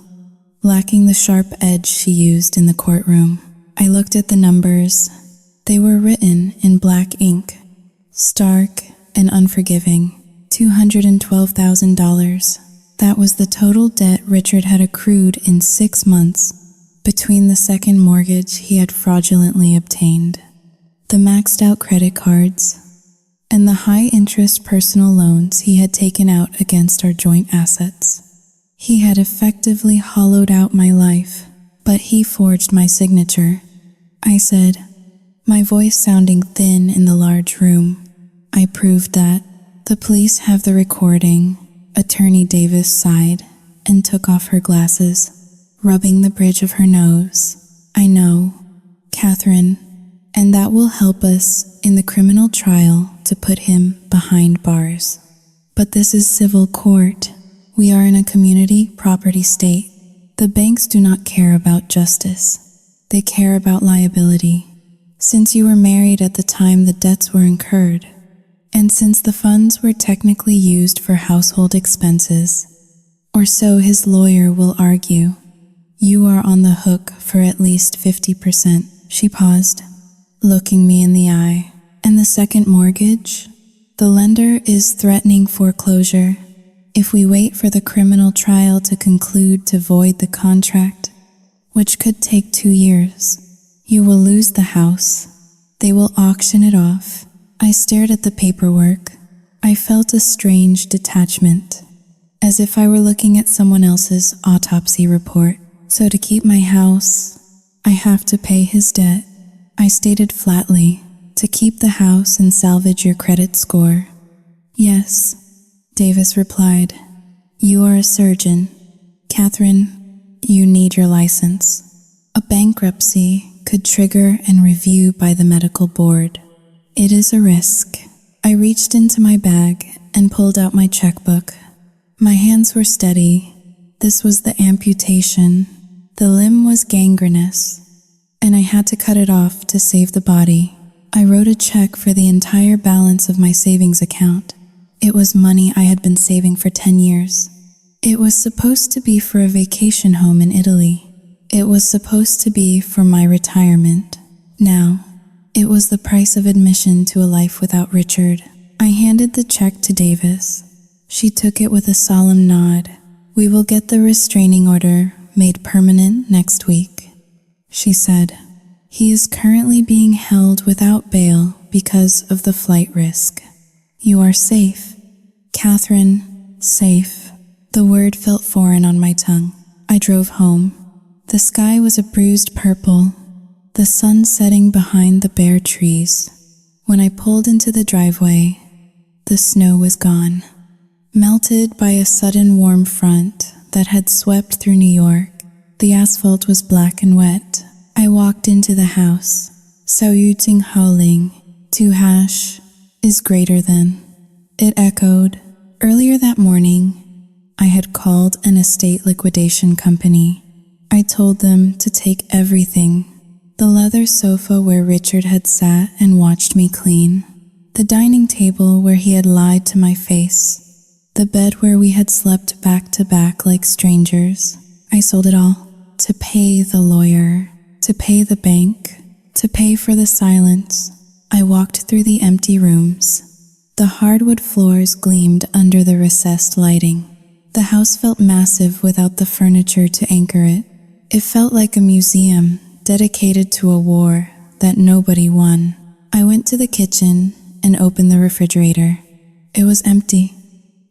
lacking the sharp edge she used in the courtroom. I looked at the numbers. They were written in black ink, stark and unforgiving. $212,000. That was the total debt Richard had accrued in 6 months between the second mortgage he had fraudulently obtained, the maxed out credit cards, and the high-interest personal loans he had taken out against our joint assets. He had effectively hollowed out my life, but he forged my signature. I said, my voice sounding thin in the large room. I proved that. "The police have the recording." Attorney Davis sighed and took off her glasses, rubbing the bridge of her nose. "I know, Catherine, and that will help us in the criminal trial to put him behind bars. But this is civil court. We are in a community property state. The banks do not care about justice. They care about liability. Since you were married at the time the debts were incurred, and since the funds were technically used for household expenses, or so his lawyer will argue, you are on the hook for at least 50%. She paused, looking me in the eye. "And the second mortgage? The lender is threatening foreclosure. If we wait for the criminal trial to conclude to void the contract, which could take 2 years, you will lose the house. They will auction it off." I stared at the paperwork. I felt a strange detachment, as if I were looking at someone else's autopsy report. "So to keep my house, I have to pay his debt," I stated flatly. "To keep the house and salvage your credit score." "Yes," Davis replied. "You are a surgeon. Catherine, you need your license. A bankruptcy could trigger and review by the medical board. It is a risk." I reached into my bag and pulled out my checkbook. My hands were steady. This was the amputation. The limb was gangrenous, and I had to cut it off to save the body. I wrote a check for the entire balance of my savings account. It was money I had been saving for 10 years. It was supposed to be for a vacation home in Italy. It was supposed to be for my retirement. Now, it was the price of admission to a life without Richard. I handed the check to Davis. She took it with a solemn nod. "We will get the restraining order made permanent next week," she said. "He is currently being held without bail because of the flight risk. You are safe, Catherine, safe." The word felt foreign on my tongue. I drove home. The sky was a bruised purple, the sun setting behind the bare trees. When I pulled into the driveway, the snow was gone, melted by a sudden warm front that had swept through New York. The asphalt was black and wet. I walked into the house. "사유징하ling, 2# is greater than." It echoed, Earlier that morning, I had called an estate liquidation company. I told them to take everything: the leather sofa where Richard had sat and watched me clean, the dining table where he had lied to my face, the bed where we had slept back to back like strangers. I sold it all to pay the lawyer, to pay the bank, to pay for the silence. I walked through the empty rooms. The hardwood floors gleamed under the recessed lighting. The house felt massive without the furniture to anchor it. It felt like a museum dedicated to a war that nobody won. I went to the kitchen and opened the refrigerator. It was empty,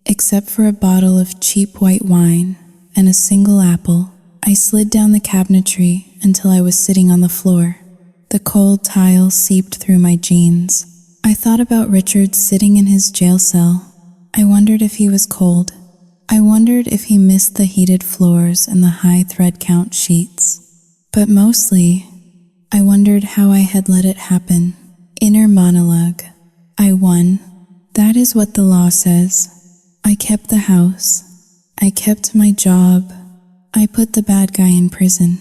except for a bottle of cheap white wine and a single apple. I slid down the cabinetry until I was sitting on the floor. The cold tile seeped through my jeans. I thought about Richard sitting in his jail cell. I wondered if he was cold. I wondered if he missed the heated floors and the high thread count sheets. But mostly, I wondered how I had let it happen. Inner monologue. I won. That is what the law says. I kept the house. I kept my job. I put the bad guy in prison.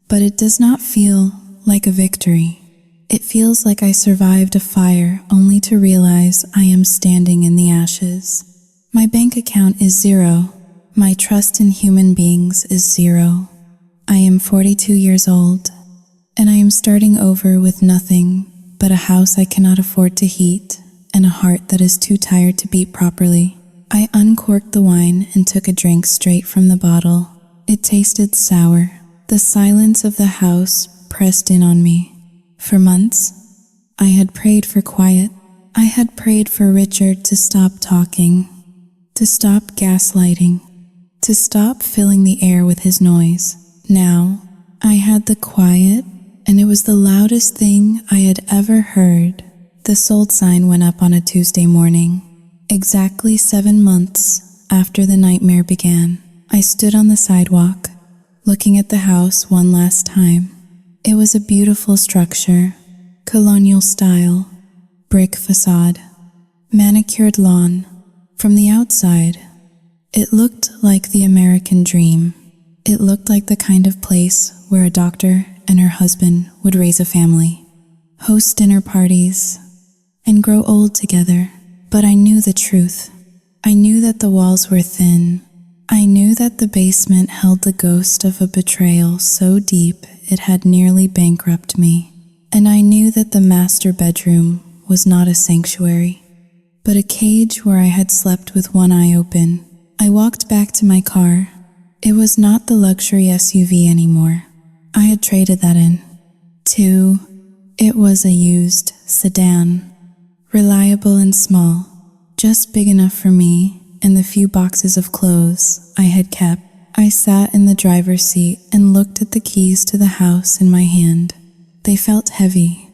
But it does not feel like a victory. It feels like I survived a fire only to realize I am standing in the ashes. My bank account is zero. My trust in human beings is zero. I am 42 years old, and I am starting over with nothing but a house I cannot afford to heat and a heart that is too tired to beat properly. I uncorked the wine and took a drink straight from the bottle. It tasted sour. The silence of the house pressed in on me. For months, I had prayed for quiet. I had prayed for Richard to stop talking, to stop gaslighting, to stop filling the air with his noise. Now, I had the quiet, and it was the loudest thing I had ever heard. The sold sign went up on a Tuesday morning, exactly 7 months after the nightmare began. I stood on the sidewalk, looking at the house one last time. It was a beautiful structure, colonial style, brick facade, manicured lawn. From the outside, it looked like the American dream. It looked like the kind of place where a doctor and her husband would raise a family, host dinner parties, and grow old together. But I knew the truth. I knew that the walls were thin. I knew that the basement held the ghost of a betrayal so deep it had nearly bankrupted me. And I knew that the master bedroom was not a sanctuary, but a cage where I had slept with one eye open. I walked back to my car. It was not the luxury SUV anymore. I had traded that in. It was a used sedan, reliable and small, just big enough for me and the few boxes of clothes I had kept. I sat in the driver's seat and looked at the keys to the house in my hand. They felt heavy,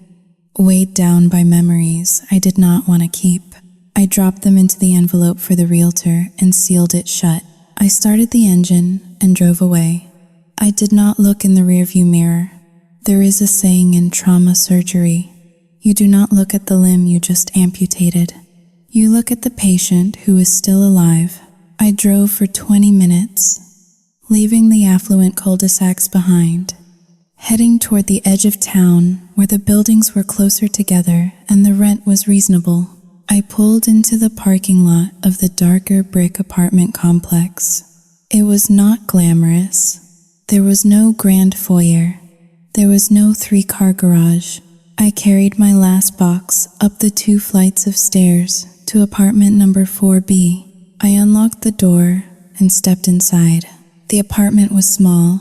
weighed down by memories I did not want to keep. I dropped them into the envelope for the realtor and sealed it shut. I started the engine and drove away. I did not look in the rearview mirror. There is a saying in trauma surgery: you do not look at the limb you just amputated. You look at the patient who is still alive. I drove for 20 minutes, leaving the affluent cul-de-sacs behind, heading toward the edge of town where the buildings were closer together and the rent was reasonable. I pulled into the parking lot of the darker brick apartment complex. It was not glamorous. There was no grand foyer. There was no 3-car garage. I carried my last box up the 2 flights of stairs to apartment number 4B. I unlocked the door and stepped inside. The apartment was small.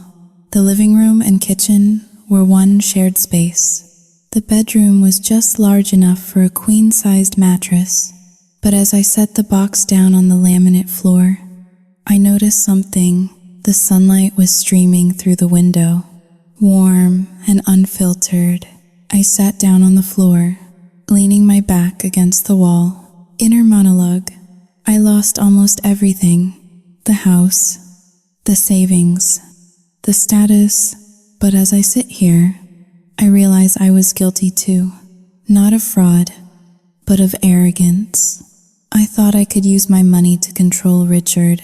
The living room and kitchen were one shared space. The bedroom was just large enough for a queen-sized mattress. But as I set the box down on the laminate floor, I noticed something. The sunlight was streaming through the window, warm and unfiltered. I sat down on the floor, leaning my back against the wall. Inner monologue. I lost almost everything. The house, the savings, the status. But as I sit here, I realize I was guilty too. Not of fraud, but of arrogance, I thought I could use my money to control Richard.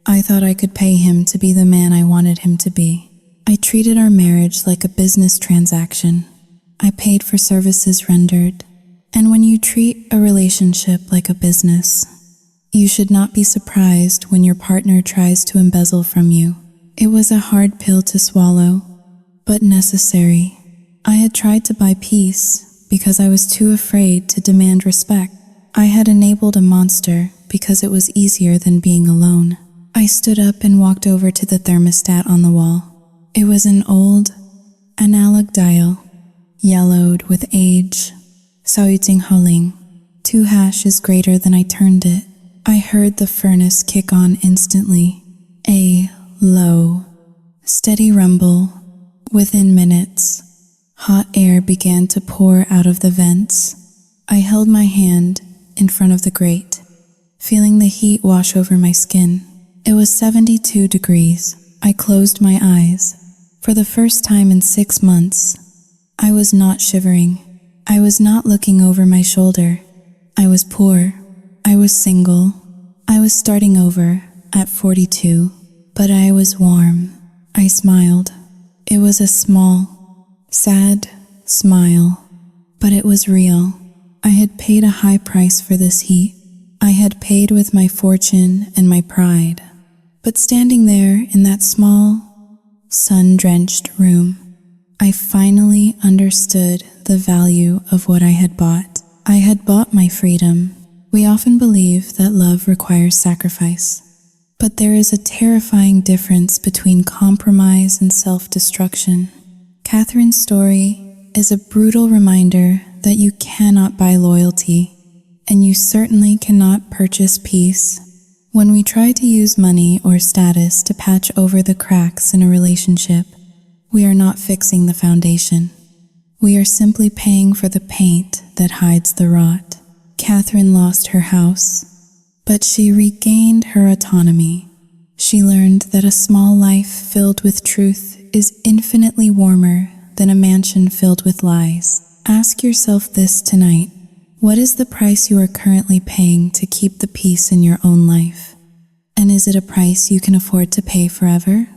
I thought I could pay him to be the man I wanted him to be. I treated our marriage like a business transaction. I paid for services rendered. And when you treat a relationship like a business, you should not be surprised when your partner tries to embezzle from you. It was a hard pill to swallow, but necessary. I had tried to buy peace because I was too afraid to demand respect. I had enabled a monster because it was easier than being alone. I stood up and walked over to the thermostat on the wall. It was an old analog dial, yellowed with age, saluting Huling. 2 hashes greater than I turned it. I heard the furnace kick on instantly. A low, steady rumble. Within minutes, hot air began to pour out of the vents. I held my hand in front of the grate, feeling the heat wash over my skin. It was 72 degrees. I closed my eyes. For the first time in 6 months, I was not shivering. I was not looking over my shoulder. I was poor. I was single. I was starting over at 42, but I was warm. I smiled. It was a small, sad smile, but it was real. I had paid a high price for this heat. I had paid with my fortune and my pride. But standing there in that small, sun-drenched room, I finally understood the value of what I had bought. I had bought my freedom. We often believe that love requires sacrifice, but there is a terrifying difference between compromise and self-destruction. Catherine's story is a brutal reminder that you cannot buy loyalty, and you certainly cannot purchase peace. When we try to use money or status to patch over the cracks in a relationship, we are not fixing the foundation. We are simply paying for the paint that hides the rot. Catherine lost her house, but she regained her autonomy. She learned that a small life filled with truth is infinitely warmer than a mansion filled with lies. Ask yourself this tonight. What is the price you are currently paying to keep the peace in your own life? And is it a price you can afford to pay forever?